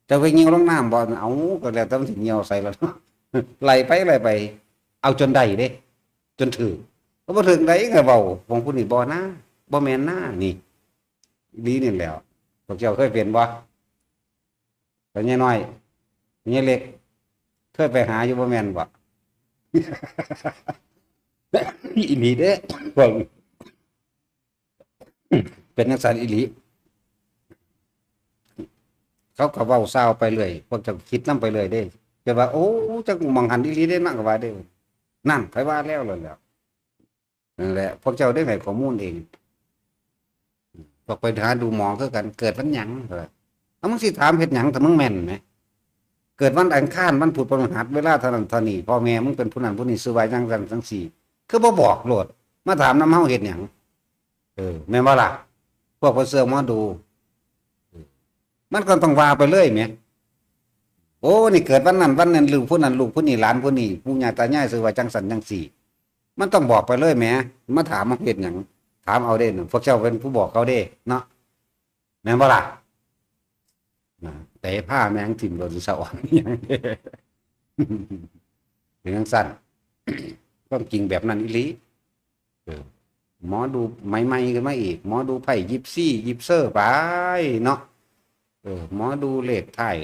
จะไปเหี่ยวลงน้ำบ่เอาก็แล้วแต่มันสิเหี่ยวใส่แล้วไล่ไปเอาจนได้เด้จนถือก็บ่ถึงได้ก็เว้าของผู้นี้บ่นะบ่แม่นนะนี่ดีนี่แหล้วพวกเจ้าเคยเป็นบ่ตอนน้อยนี่เล็กเคยไปหาอยู่บ่แม่นบ่ อีหลีเด้พวกเป็นจังซั่นอีหลีเขาก็เว้าซาวไปเรื่อยพวกเจ้าคิดนำไปเรื่อยเด้จะว่าโอ้จักมองหันอีหลีเด้นักก็ว่าเด้นั่นไผว่าแล้วนั่นแหละนั่นแหละพวกเจ้าได้ให้ข้อมูลเองบอกไปหาดูหมอคือกันเกิดวันหยังเอามึงสิถามเฮ็ดหยังถ้ามึงแม่นไหมเกิดวันอังคารวันพุธพฤหัสเวลาเท่านั้นเท่านี้พ่อแม่มึงเป็นผู้นั้นผู้นี้ซื้อไว้จังซั่นจังซี่คือบ่บอกโลดมาถามนำเฮาเฮ็ดหยังแม่นบ่ล่ะพวกเพิ่นเสื่อหมอดูมันก็ต้องว่าไปเลยแหมโอ้นี่เกิดวันนั้นลูกผู้นั้นลูกผู้นี้หลานผู้นี้ปู่ย่าตายายซื้อไว้จังซั่นจังซี่มันต้องบอกไปเลยแหมมาถามเฮาเฮ็ดหยังถามเอาเด้พวกเจ้าเป็นผู้บอกเขาเด้เนาะแม่นบ่ล่ะแต่ผ้าแมงถิ่มโดนสะอ่อนอย่างเป็นจังซั่นความจริงแบบนั้นอีหลีหมอดูใหม่ๆขึ้นมาอีกหมอดูไพ่ยิปซี่ยิปเซอร์ไปเนาะหมอดูเลขท้าย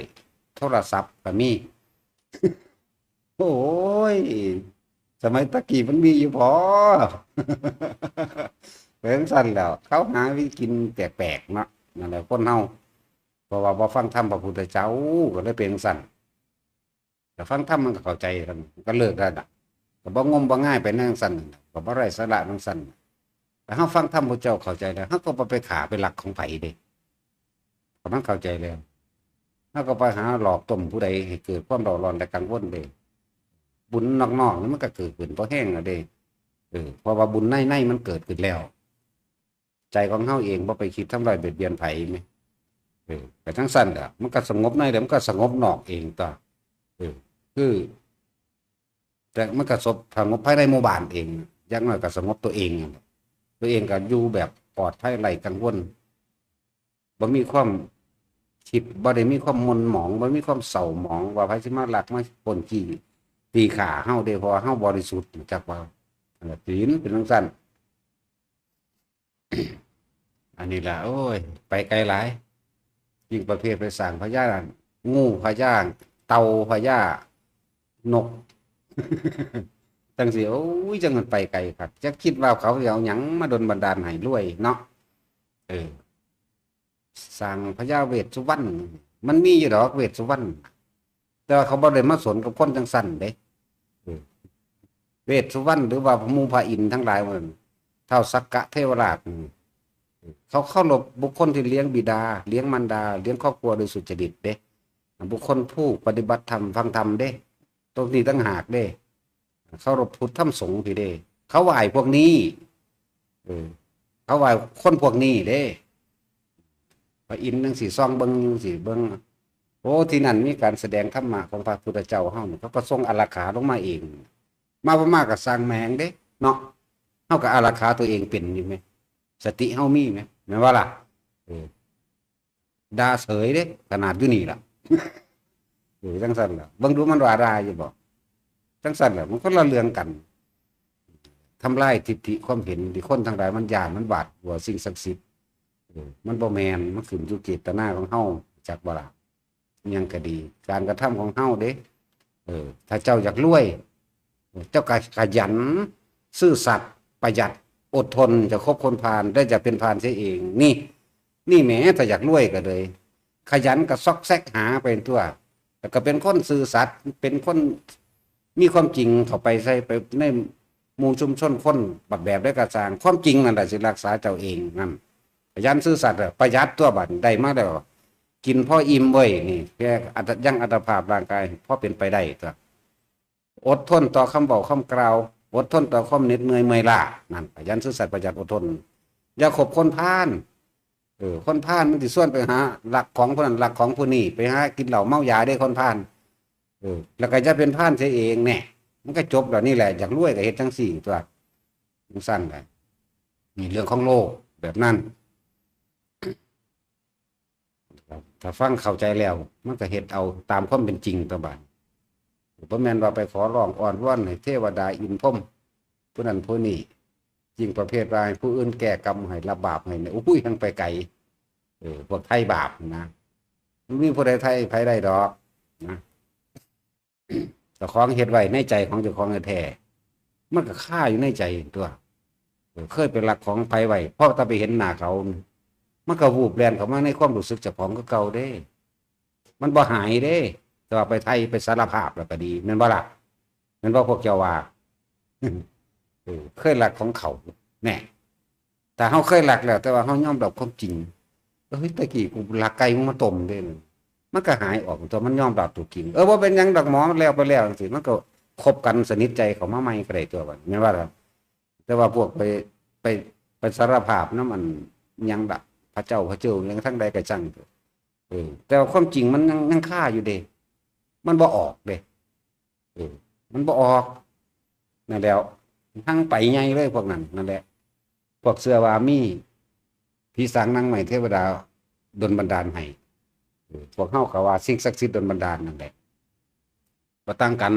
โทรศัพท์ก็มีโอ้ยสมัยตะกี้มันมีอยู่พอเป็นสั้นแล้วเขาหาวิธีกินแปลกๆเนาะนั่นแหละคนเฮาเพราะว่าบ่ฟังธรรมพระพุทธเจ้าก็เลยเป็นสั้นแต่ฟังธรรมมันก็เข้าใจกันก็เลิกได้ล่ะก็บ่งมบ่ง่ายไปนั่งสั้นก็บ่ไร้สาระนั่งสั้นแต่เฮาฟังธรรมพระเจ้าเข้าใจแล้วเฮาก็บ่ไปขาไปหลักของไผเด้พอมันเข้าใจแล้ว ถ้าก็ไปหาหลอกต้มผู้ใดให้เกิดความเดือดร้อนและกังวลเด้บุญนอกๆนี่มันก็เกิดขึ้นเพราะแห้งอะเด้เพราะว่าบุญในมันเกิดขึ้นแล้วใจของเฮาเองบ่ไปคิดทำลายเบียดเบียนไผแม่แต่ทั้งสั้นอ่ะมันก็สงบในแล้วมันก็สงบนอกเองต่อคือแต่มันก็สงบภายในหมู่บ้านเองอย่างน้อยก็สงบตัวเองก็อยู่แบบปลอดภัยไร้กังวลบ่มีความคิดบ่ได้มีความหม่นหมองบ่มีความเศร้าหมองว่าไผสิมาลักมาปล้นจี้ตีขาเฮาเด้เพราะเฮาบริสุทธิ์จักว่าศีลเป็นจังซั่นอันนี้ล่ะโอ้ยไปไกลหลายยิ่งประเภทไปสร้างพญางูพญาเต่าพญานก จังสิโอ้ยจังมันไปไกลครับจะคิดว่าเขาเอาหยังมาดลบันดาลให้รวยเนาะสร้างพญาเวสสุวรรณมันมีอยู่ดอกเวสสุวรรณแต่ว่าเขาบ่ได้มาสนกับคนจังสั่นเด้เวสสุวรรณหรือว่าหมู่พระอินทร์ทั้งหลายมันเท่าสักกะเทวราชเขาเคารพบุคคลที่เลี้ยงบิดาเลี้ยงมารดาเลี้ยงครอบครัวโดยสุจริตเด้บุคคลผู้ปฏิบัติธรรมฟังธรรมเด้ตรงนี้ตั้งหากเด้เคารพพุทธธรรมสงฆ์พี่เด้เขาไหว้พวกนี้เขาไหว้คนพวกนี้เด้พระอินทร์จังสิซ่องเบิ่งจังสิเบิ่งโอ้ที่นั่นมีการแสดงธรรมะของพระพุทธเจ้าเฮานี่เขาก็ทรงอารักขาลงมาเองมาบ่มากก็สร้างแมงเด้เนาะเฮาก็อารักขาตัวเองเป็นอยู่มั้ยสติเฮามีมั้ยแม่นว่าล่ะด่าเฉยเด้ขนาดอยู่นี่ล่ะจังซั่นล่ะเบิ่งดูมันว่าด่าอยู่บ่จังซั่นล่ะมันคนละเรื่องกันทำลายทิฏฐิความเห็นที่คนทั้งหลายมันย้านมันบาดหัวสิ่งศักดิ์สิทธิ์มันบ่แม่นมันขึ้นอยู่เจตนาของเฮาจักบ่ล่ะยังก็ดีการกระทำของเฮาเด้ถ้าเจ้าอยากรวยเจ้าก็ขยันซื่อสัตย์ประหยัดอดทนจะคบคนพาลได้จะเป็นพาลเสียเองนี่แหมถ้าอยากรวยก็เลยขยันก็ซอกแซกหาเป็นตัวแล้วก็เป็นคนซื่อสัตย์เป็นคนมีความจริงเข้าไปใส่ไปในหมู่ชุมชนคนแบบได้กระสร้างความจริงนั่นแหละสิรักษาเจ้าเองนั่นขยันซื่อสัตย์ประหยัดตัวบัดได้มาแล้วกินพ่ออิ่มเว้ยนี่แค่ยังอัตภาพร่างกายพอเป็นไปได้ตัวอดทนต่อคำบอกคำกล่าวอดทนต่อความเหน็ดเหนื่อยเมื่อยล้านั่นขยันซื่อสัตย์ประหยัดอดทนอย่าขบคนพาลคนพาลมันสิส่วนไปหาหลักของผู้นั้นหลักของผู้นี้ไปหากินเหล้าเมายาได้คนพาลแล้วก็จะเป็นพาลเสียเองแน่มันก็จบแล้วนี่แหละอยากรวยก็เฮ็ดจังซี่ตัวมันสั้นได้มีเรื่องของโลกแบบนั้นถ้าฟังเข้าใจแล้วมันก็เฮ็ดเอาตามความเป็นจริงตัวบาดบ่แม่นว่าไปขอร้องอ้อนวอนให้เทวดาอินพรหมผู้นั้นผู้นี้จริงประเภทว่าให้ผู้อื่นแก้กรรมให้รับบาปให้เนี่ยอุ้ยยังไปไกลพวกไทยบาปนะมันมีผู้ใดไทยไผได้ดอกนะแต่ของเฮ็ดไว้ในใจของเจ้าของแท้มันก็ค่าอยู่ในใจตัวเคยเป็นหลักของไผไว้เพราะถ้าไปเห็นหน้าเขามันก็วูบแล่นเข้ามาในความรู้สึกเจ้าของก็เก่าเด้มันบ่หายเด้แต่ว่าไปไทยไปสารภาพแล้วก็ดีแม่นบ่ล่ะแม่นบ่พวกเจ้าว่าเคยหลักของเขาแน่แต่เฮาเคยหลักแล้วแต่ว่าเฮายอมรับความจริงเฮ้ยตะกี้กูหลักไก่มึงมาต้มเด้มันก็หายออกตัวมันยอมรับตัวจริงบ่เป็นหยังดอกหมอมันแล้วไปแล้วจังซี่มันก็คบกันสนิทใจเข้ามาใหม่ก็ได้ตัวบัดแม่นว่าล่ะแต่ว่าพวกไปสารภาพนำมันยังดะพระเจ้ายังทั้งใดก็จังแต่ว่าความจริงมันยังค่าอยู่เด้มันบ่ออกเด้มันบ่ออกนั่นแล้วทั้งไปใหญ่เลยพวกนั้นนั่นแหละพวกเสื้อว่ามีผีสางนางใหม่เทวดาดลบันดาลให้พวกเฮาก็ว่าสิ่งศักดิ์สิทธิ์ดลบันดาลนั่นแหละบ่ต่างกัน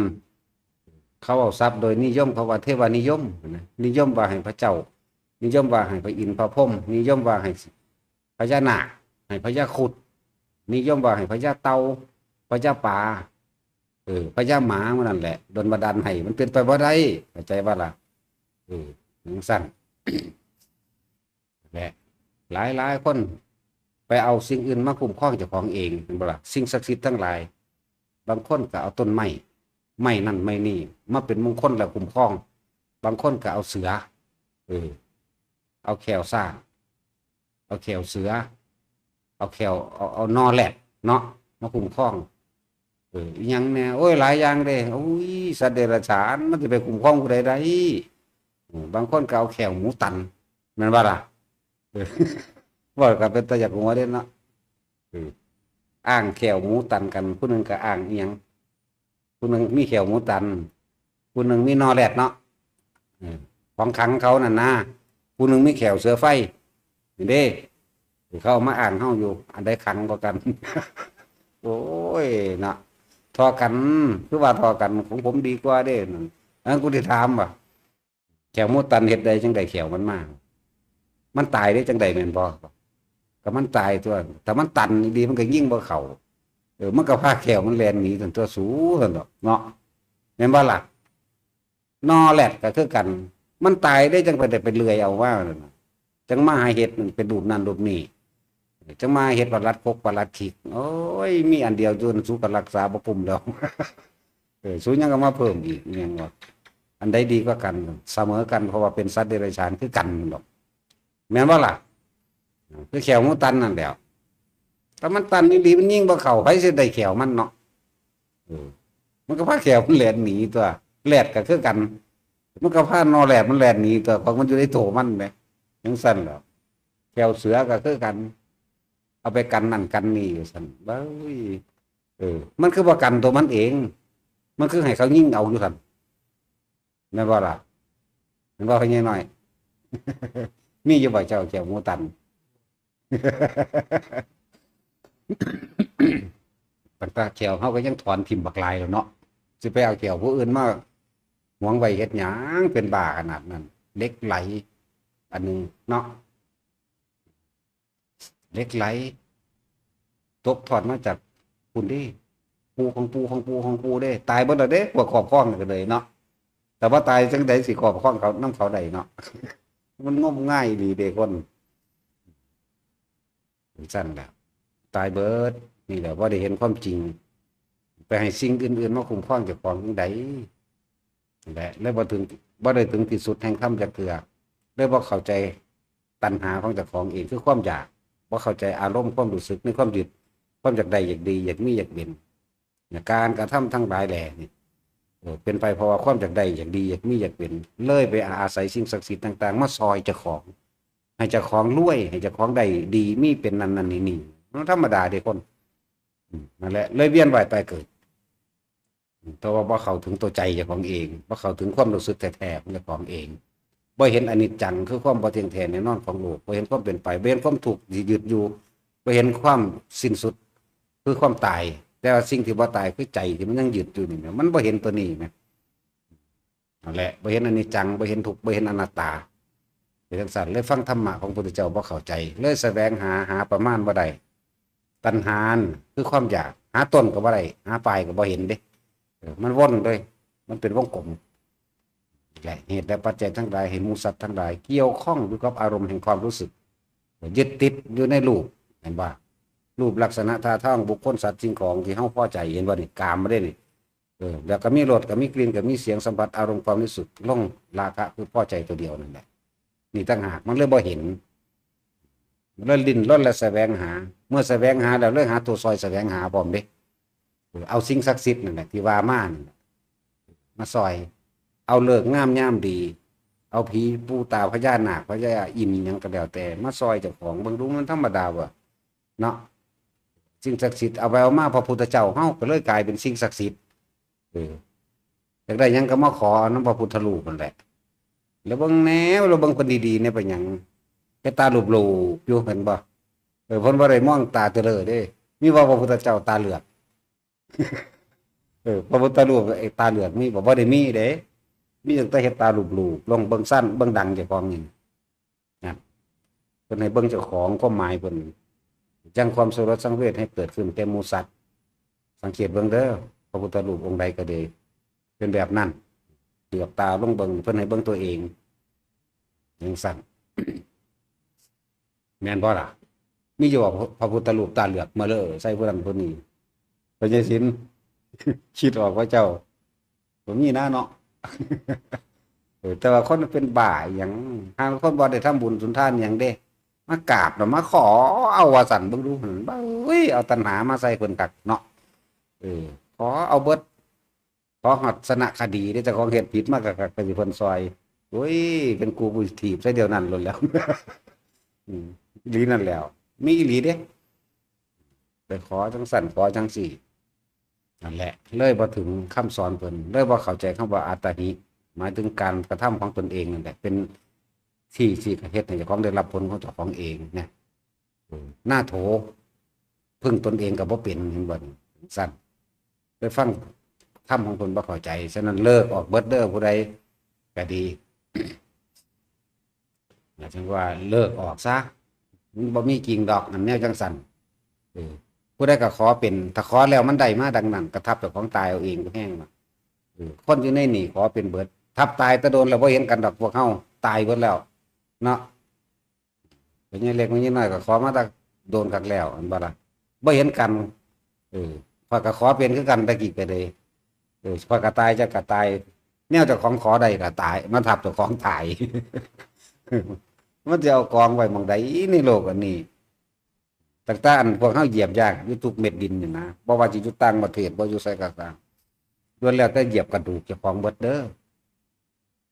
เขาเอาทรัพย์โดยนิยมเขาว่าเทวานิยมนะนิยมว่าให้พระเจ้านิยมว่าให้พระอินทร์พระพรหมนิยมว่าให้พญานาคให้พญาครุฑนิยมว่าให้พญาเต่าพญาป่าพญาหมามันนั่นแหละดลบันดาลให้มันเป็นไปบ่ได้เข้าใจว่าล่ะจังซั่นแหละหลายคนไปเอาสิ่งอื่นมาคุ้มครองเจ้าของเองเห็นบ่ล่ะสิ่งศักดิ์สิทธิ์ทั้งหลายบางคนก็เอาต้นไม้นั่นไม้นี่มาเป็นมงคลแล้วคุ้มครองบางคนก็เอาเสือเอาแขวสร้างเอาแขวเสือเอาแขวเอานอแหลดเนาะ มาคุ้มครองอิหยังแน่โอ้ยหลายอย่างเด้โอ้ยสัตว์เดรัจฉานมันจะไปคุ้มครองผู้ใดได้บางคนก็เอาแขวหมูตันแม่นบ่ล่ะเออว่ากันเป็นตะอยากหัวเด้เนาะเอออ้างแขวหมูตันกันผู้หนึงก็อ้างอิหยังผู้หนึงมีแขวหมูตันผู้หนึงมีนอแรดเนาะของขังเขานั่นนะผู้หนึงมีแขวเสือไฟนี่เด้เขาเอามาอ้างเฮาอยู่อันใดขังกว่ากัน โอ้ยนะทอกันคือว่าทอกันของผมดีกว่าเด้นั่นอันกูที่ถามว่าแขวหมูตันเฮ็ดใดจังใดแขวมันมามันตายได้จังใดแม่นบ่ก็มันตายตัวแต่มันตันดีมันก็ยิ่งบ่เข้ามันก็พาแขวมันแล่นหนีจนตัวสูงซั่นดอกเนาะแม่นบ่ล่ะนอแลดก็คือกันมันตายได้จังไปแต่ไปเลื่อยเอาว่านั่นน่ะจังมาหาเฮ็ดมันเป็นรูปนั้นรูปนี้จังมาเฮ็ดปลัดพกปลัดขิกโอ้ยมีอันเดียวจนสู้กับรักษาบ่ปุ่มแล้ว สู้ยังก็มาเพิ่มอีกยังว่าอันใดดีกว่ากันเสมอกันเพราะว่าเป็นสัตว์เดรัจฉานคือกันดอกแม่นบ่ล่ะคือแขวมันตันนั่นแหละแต่มันตันนี่ดีมันยิ่งบ่เข้าไผสิได้แขวมันเนาะมันก็พาแขวมันแล่นหนีตัวแลดก็คือกันมันก็พานอแลดมันแล่นหนีตัวของมันอยู่ในโถมันแหมจังซั่นแหล้วแขวเสือก็คือกันเอาไปกันนั่นกันนี่อยู่ซั่นเบ้ยมันคือบ่กันตัวมันเองมันคือให้เขายิ่งเอาอยู่ซั่นแม่นบ่ล่ะแม่นบ่ให้น้อย มีอยู่บ่เจ้าแขวหมูตัน ปัญตาแขวเฮาก็ยังถอนทิ่มบักลายแล้วเนาะสิไปเอาแขวผู้อื่นมาหวงไว้เฮ็ดหยังเป็นบ้าขนาดนั้นเหล็กไหลอันนึงเนาะเหล็กไหลตกทอดมาจากคุณดิปูของปูของปูของปูเด้ตายเบิดแล้วเด้พวกครอบครองกันเลยเนาะแต่ว่าตายจังได๋สิครอบครองเขานำเขาได้เนาะ มันงมง่ายดีเด้คนซั่นแหละตายเบิดนี่แหละบ่ได้เห็นความจริงไปให้สิ่งอื่นๆมาคุ้มครองเจ้าของจังได๋นั่นแหละเลยบ่ได้ถึงที่สุดแห่งธรรมจักเทื่อเลยบ่เข้าใจตัณหาของเจ้าของเองคือความอยากบ่เข้าใจอารมณ์ความรู้สึกในความยึดความอยากได้อยากดีอยากมีอยากเป็นการกระทำทั้งหลายแหล่นี่เป็นไปเพราะว่าความอยากได้อยากดีอยากมีอยากเป็นเลยไปอาศัยสิ่งศักดิ์สิทธิ์ต่างๆมาซอยเจ้าของให้เจ้าของรวยให้เจ้าของได้ดีมีเป็นนั่นนี่มันธรรมดาเด้คนนั่นแหละเลยเวียนว่ายตายเกิดแต่ว่าบ่เข้าถึงตัวใจเจ้าของเองบ่เข้าถึงความรู้สึกแท้ๆของเจ้าของเองบ่เห็นอนิจจังคือความบ่เที่ยงแท้แน่นอนของโลกบ่เห็นความเป็นไปบ่เห็นความทุกข์ที่ยึดอยู่บ่เห็นความสิ้นสุดคือความตายแต่ว่าสิ่งที่บ่ตายคือใจที่มันยังยึดอยู่นี่มันบ่เห็นตัวนี้แม่นั่นแหละบ่เห็นอนิจจังบ่เห็นทุกข์บ่เห็นอนัตตาเป็นจังซั่นเลยฟังธรรมะของพระพุทธเจ้าบ่เข้าใจเลยแสวงหาประมาณบ่ได้ตัณหาคือความอยากหาต้นก็บ่ได้หาปลายก็บ่เห็นเด้มันวนด้วยมันเป็นวงกลมแหละเหตุและปัจจัยทั้งหลายให้หมู่สัตว์ทั้งหลายเกี่ยวข้องอยู่กับอารมณ์แห่งความรู้สึกยึดติดอยู่ในรูปเห็นบ่รูปลักษณะท่าทางบุคคลสัตว์สิ่งของที่เฮาพอใจเห็นบ่นี่กามบ่ได้นี่แล้วก็มีรสก็มีกลิ่นก็มีเสียงสัมผัสอารมณ์ความรู้สึกลงราคะคือพอใจตัวเดียวนั่นแหละนี่ต่างหากมันเลยบ่เห็นมันเลยลิ้นรนและแสวงหาเมื่อแสวงหาแล้วเลยหาตัวซอยแสวงหาพร้อมเด้เอาสิ่งศักดิ์สิทธิ์นั่นแหละที่ว่ามาซอยเอาเลิกงามยามดีเอาผีปู่ตาพญานาคพญาอินทร์หยังก็แล้วแต่มาซอยเจ้าของเบิ่งดูมันธรรมดาบ่เนาะสิ่งศักดิ์สิทธิ์เอาไปเอามาพระพุทธเจ้าเฮาก็เลยกลายเป็นสิ่งศักดิ์สิทธิ์อยากได้หยังก็มาขอนำพระพุทธรูปนั่นแหละแล้วเบิ่งแหน่เราเบิ่งคนดีๆเนี่ยเป็นหยังแค่ตาหลูบๆอยู่เห็นบ่เพิ่นบ่ได้มองตาเตลิดเด้มีว่าพระพุทธเจ้าตาเหลือกพระพุทธรูปไอ้ตาเหลือกมีบ่ได้มีเด้มีแต่เฮ็ดตาหลูบๆลงเบิ่งสั้นเบิ่งดังเจ้าของนี่นะเพิ่นให้เบิ่งเจ้าของความหมายเพิ่นจังความสลดสังเวชให้เกิดขึ้นแก่หมู่สัตว์สังเกตเบิ่งเด้อพระพุทธรูปองค์ใดก็ดีเป็นแบบนั้นเหลือบตาลงเบิ่งเพิ่นให้เบิ่งตัวเองจังซั่น แม่นบ่ล่ะมีอยู่ว่าพระพุทธรูปตาเหลือกมาเลยใส่ผู้นั้นผู้นี้พระเจ้าสิน คิดออกว่าเจ้าผมมีนะเนาะ แต่ว่าคนเป็นบ่าอย่างหางคนบ่ได้ทำบุญสุนทานอย่างเด้ มากราบแล้วมาขอเอาว่าสั่นเบิ่งดูหั่นเบ้ยเอาตัณหามาใส่เพิ่นคักเนาะเออขอเอาเบิดขอฮอดสนะคดีได้เจ้าของเฮ็ดผิดมาก็สิเพิ่นซอยโอ้ยเป็นกูถีบซะเดียวนั้นโลดแล้วอืมอีหลีนั่นแล้วมีอีหลีเด้ไปขอจังสั่นขอจังสี่นั่นแหละเลยบ่ถึงคำสอนเพิ่นเลยบ่เข้าใจคำว่าอัตตหิหมายถึงการกระทำของตนเองนั่นแหละเป็นที่เฮ็ดให้เจ้าของได้รับผลของเจ้าของเองเนี่ยหน้าโถพึ่งตนเองก็บ่เป็นเห็นบ่สั่นไปฟังธรรมของเพิ่นบ่เข้าใจฉะนั้นเลิกออกเบิดเด้อผู้ใดก็ดีหมายถึงว่าเลิกออกซะมันบ่มีจริงดอกอันแนวจังสั่นเออผู้ใดก็ขอเป็นถ้าขอแล้วมันได้มาดังนั้นกระทับเจ้าของตายเอาเองก็แห้งมาคนอยู่ในนี่ขอเป็นเบิดทับตายตะโดนแล้วบ่เห็นกันดอกพวกเฮาตายเบิดแล้วเนาะเป็นยังเล็กมันยังน้อยก็ขอมาแตะโดนกักแล้วอันบ่ล่ะบ่เห็นกันข้อยก็ขอเป็นคือกันตะกี้ก็เลยข้อยก็ตายจะก็ตายแนวเจ้าของขอได้ก็ตายมาทับเจ้าของตาย มันจะเอากองไว้หม้องใดในโลกอันนี้ต่างๆพวกเฮาเหยียบยากอยู่ทุกเม็ดดินนี่นะบ่ว่าสิอยู่ต่างประเทศบ่อยู่ไสก็ตามล้วนแล้วแต่เหยียบกระดูกเจ้าของเบิดเด้อ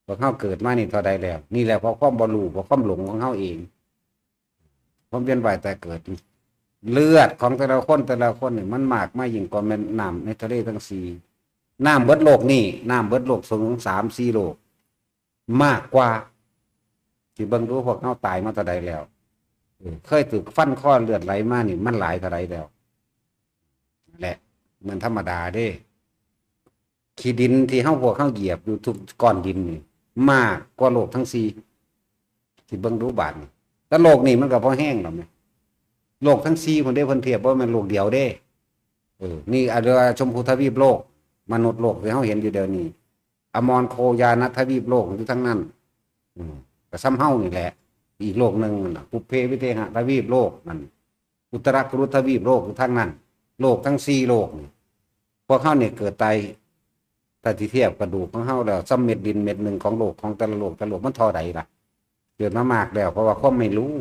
พวกเฮาเกิดมานี่เท่าใดแล้วนี่แหละเพราะความบ่รู้เพราะความหลงของเฮาเองความเวียนว่ายแต่เกิดเลือดของแต่ละคนนี่มันมากมายิ่งกว่าแม่น้ำในทะเลทั้งสี่น้ำเบิดโลกนี่น้ำเบิดโลกสูง3-4โลกมากกว่าที่เบิ่งดูพวกเฮาตายมาเท่าใดแล้วเคยถูกฟันข้อเลือดไหลมานี่มันหลายเท่าใดแล้วแหละมันธรรมดาเด้ขี้ดินที่เฮาพวกเฮาเหยียบอยู่ทุกก้อนดินนี่มากกว่าโลกทั้งสี่ที่เบิ่งดูบาดนี่แต่โลกนี่มันก็พอแห้งแล้วแม่โลกทั้งสี่เพิ่นได้เพิ่นเทียบว่ามันโลกเดียวเด้นี่อาจจะชมพูทวีปโลกมนุษย์โลกที่เฮาเห็นอยู่เดี๋ยวนี้อมรโคยานะทวีปโลกอยู่ทั้งนั้นก็ซ้ำเฮานี่แหละอีกโลกหนึ่งปุเพวิเทหะทวีปโลกนั่นอุตรกุรุทวีปโลกอยู่ทั้งนั้นโลกทั้งสี่โลกนี่พวกเฮาเนี่ยเกิดตายแต่ที่เทียบกระดูกของเฮาแล้วซ้ำเม็ดดินเม็ดหนึ่งของโลกของแต่ละโลกมันเท่าใดล่ะเกิดมามากแล้วเพราะว่าความไม่รู้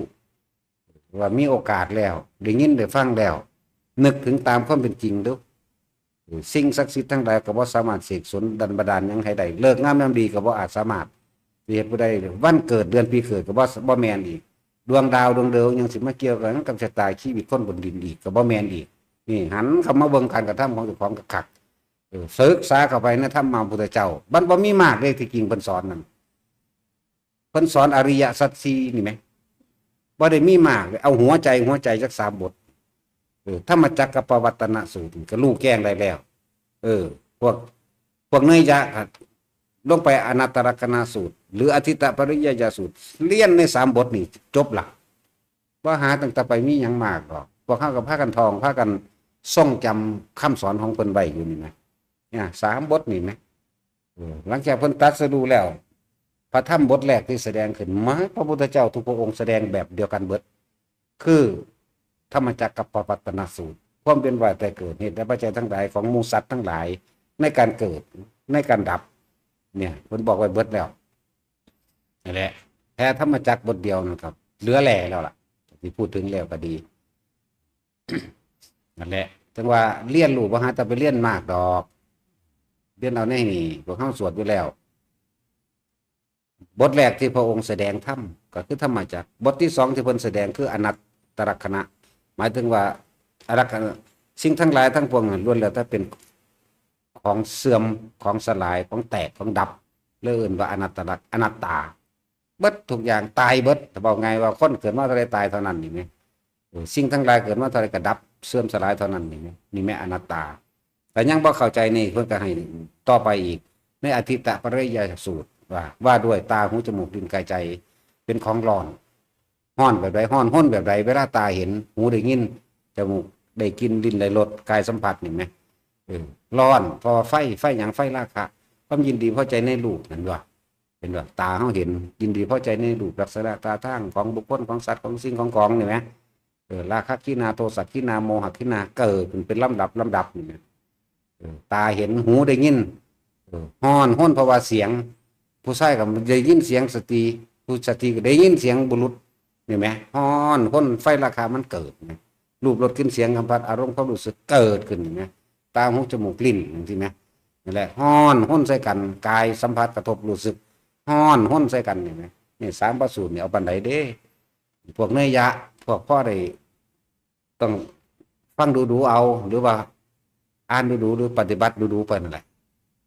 ว่ามีโอกาสแล้วได้ยินได้ฟังแล้วนึกถึงตามความเป็นจริงดูสิ่งศักดิ์สิทธิ์ทั้งหลายก็บ่สามารถเสกสนดันบันดาลหยังให้ได้เลิกงามยามดีก็บ่อาจสามารถเหตุผู้ใดวันเกิดเดือนปีเกิดก็บ่แม่นอีกดวงดาวดวงเดียวยังสิมาเกี่ยวกันกับชะตาชีวิตคนบนดินอีกก็บ่แม่นอีกนี่หันเข้ามาเบิ่งการกระทำของเจ้าของคักศึกษาเข้าไปในธรรมะพุทธเจ้ามันบ่มีมากเลยที่จริงเพิ่นสอนนั่นเพิ่นสอนอริยสัจสี่นี่แหมบ่ได้มีมากเลยเอาหัวใจจัก3 บทธรรมจักรปวัตตนสูตรก็รู้แก้งได้แล้วพวกเนยยะลงไปอนัตตลกนาสูตรหรืออธิตปริยยสูตรเรียนใน3 บทนี่จบละว่าหาตั้งแต่ไปมีหยังมากหรอกพวกเขากับพากันทองพากันท่องจำคำสอนของเพิ่นไว้อยู่นี่นะเนี่ย3 บทนี่ไหมหลังจากเพิ่นตรัสรู้แล้วพระธรรมบทแรกที่แสดงขึ้นมาพระพุทธเจ้าทุกพระองค์แสดงแบบเดียวกันเบิดคือธรรมจักรปวัตตนสูตรความเป็นว่ายแต่เกิดเหตุและปัจจัยทั้งหลายของหมู่สัตว์ทั้งหลายในการเกิดในการดับเนี่ยเพิ่นบอกไว้เบิดแล้วนี่แหละแท้ธรรมจักรบทเดียวนะครับเหลือแหล่แล้วล่ะที่พูดถึงแล้วก็ดี นั่นแหละถึงว่าเรียนรู้บ่หาแต่ไปเรียนมากดอกเรียนเอาแน่นี่พวกเฮาสวดอยู่แล้วบทแรกที่พระองค์แสดงธรรมก็คือธรรมจักรบทที่2ที่เพิ่นแสดงคืออนัตตลักษณะหมายถึงว่าอลักษณะสิ่งทั้งหลายทั้งปวงล้วนแล้วถ้าเป็นของเสื่อมของสลายของแตกของดับเลื่อนว่าอนัตตาเบิดทุกอย่างตายเบิดแต่บอกไงว่าคนเกิดมาเท่าไรตายเท่านั้นนี่ไหมสิ่งทั้งหลายเกิดมาเท่าไรก็ดับเสื่อมสลายเท่านั้นนี่ไหมนี่แม่อนัตตาแต่ยังบ่เข้าใจนี่เพิ่นก็ให้ต่อไปอีกในอธิตปริยสูตรว่าด้วยตาหูจมูกลิ้นกายใจเป็นของร้อนห้อนแบบใดห้นแบบใดเวลาตาเห็นหูได้ยินจมูกได้กินลิ้นได้รสกายสัมผัสนี่ไหมร้อนเพราะไฟอย่างไฟราคะความยินดีพอใจในรูปนั่นว่าเป็นว่าตาเขาเห็นยินดีพอใจในรูปลักษณะตาทางของบุคคลของสัตว์ของสิ่งของนี่ไหมราคะขีนาโทสัขีนาโมหขีนาเกิดเป็นลำดับนี่ไหมตาเห็นหูได้ยินห้นเพราะว่าเสียงผู้ชายกับได้ยินเสียงสตรีผู้สตรีก็ได้ยินเสียงบุรุษ นี่ไหมฮ้อนคนไฟราคามันเกิดนะรูปรสกลิ่นเสียงสัมผัสอารมณ์ความรู้สึกเกิดขึ้นเห็นไหมตาหูจมูกลิ้นอย่างที่ไหมนี่แหละฮ้อนห้นใส่กันกายสัมผัสกระทบรู้สึกฮ้อนห้นใส่กันเห็นไหมนี่สามประสูตรนี่เอาปันไดเด้พวกเนยยะพวกพ่อได้ต้องฟังดูเอาหรือว่าอ่านดูหรือปฏิบัติดูไปนั่นแหละ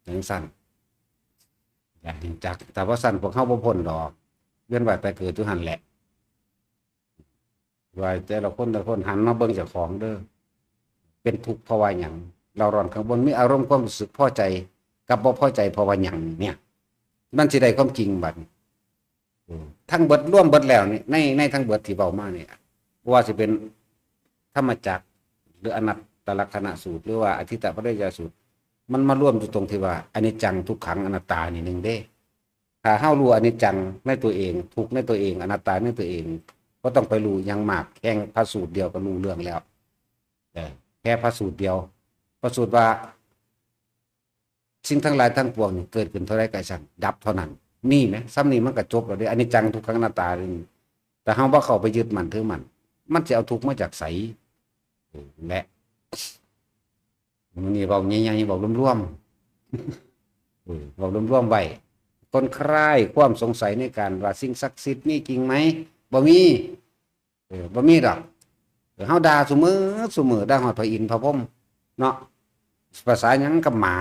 อย่างสั้นอย่างจริงจักแต่ว่าสั้นพวกเข้าบ่พ้นดอกเวียนว่ายไปเกิดทุกหันแหละว่าแต่ละคนหันมาเบิ่งเจ้าของเด้อเป็นทุกข์เพราะว่าหยังเราร้อนข้างบนมีอารมณ์ความรู้สึกพอใจกับบ่พอใจเพราะว่าหยังเนี่ยมันสิได้ความจริงบัดทั้งเบิดร่วมเบิดแล้วนี่ในทั้งเบิดที่เบามาเนี่ยว่าสิเป็นธรรมจักรหรืออนัตตลักษณสูตรหรือว่าอธิตปริยสูตรมันมาร่วมอยู่ตรงที่ว่าอนิจจังทุกขังอนัตตานี่หนึ่งเด้ถ้าเฮารู้อนิจจังในตัวเองทุกในตัวเองอนัตตาในตัวเองก็ต้องไปรู้ยังมากแค่พระสูตรเดียวก็รู้เรื่องแล้วแค่พระสูตรเดียวพระสูตรว่าสิ่งทั้งหลายทั้งปวงนี่เกิดขึ้นเท่าไรก็ช่างดับเท่านั้นนี่ไหมซ้ำนี่มันก็จบแล้วเด้ออนิจจังทุกขังอนัตตาแต่เฮาบ่เข้าไปยึดมันถือมันจะเอาทุกข์มาจากไสและมันนี่บอกใหญ่ๆบอกร่วมๆบอกร่วมๆไว้คนคลายความสงสัยในการว่าสิ่งศักดิ์สิทธิ์มีจริงไหมบ่มีบ่มีดอกเฮาด่าเสมอด่าฮอดพระอินทร์พระพรหมเนาะภาษาหยังกับหมา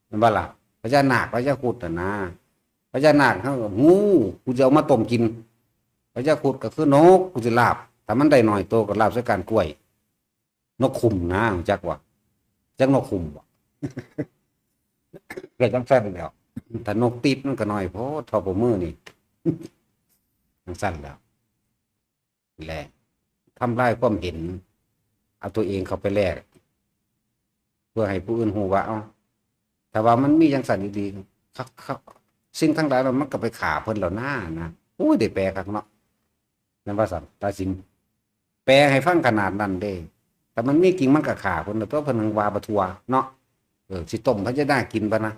แม่นบ่ล่ะพญานาคพญาครุฑน่ะนะพญานาคเฮาก็งูกูจะเอามาต้มกินพญาครุฑก็คือนกกูสิลาบถ้ามันได้น้อยโตก็ลาบใส่การกล้วยนกขุมนะรู้จักว่าจักนกขุมบ่ ก็จังซั่นแล้วถ้านกติดมันก็น้อยโพดเท่าบ่มือนี่ จังซั่นแล้วแหละทำลายความเห็นเอาตัวเองเข้าไปแลกเพื่อให้ผู้อื่นฮู้ว่าเอ้าแต่ว่ามันมีจังซั่นดีๆครับสิ่งทั้งหลายมันก็ไปฆ่าเพิ่นแล้วนะโอ้ยได้แปลคักเนาะนั่นว่าซั่นตาสินแปลให้ฟังขนาดนั้นเด้แต่มันมีจริงมันก็ฆ่าเพิ่นแล้วตัวเพิ่นว่าบ่ทั่วเนาะสิต้มพระจะได้กินบ่นะ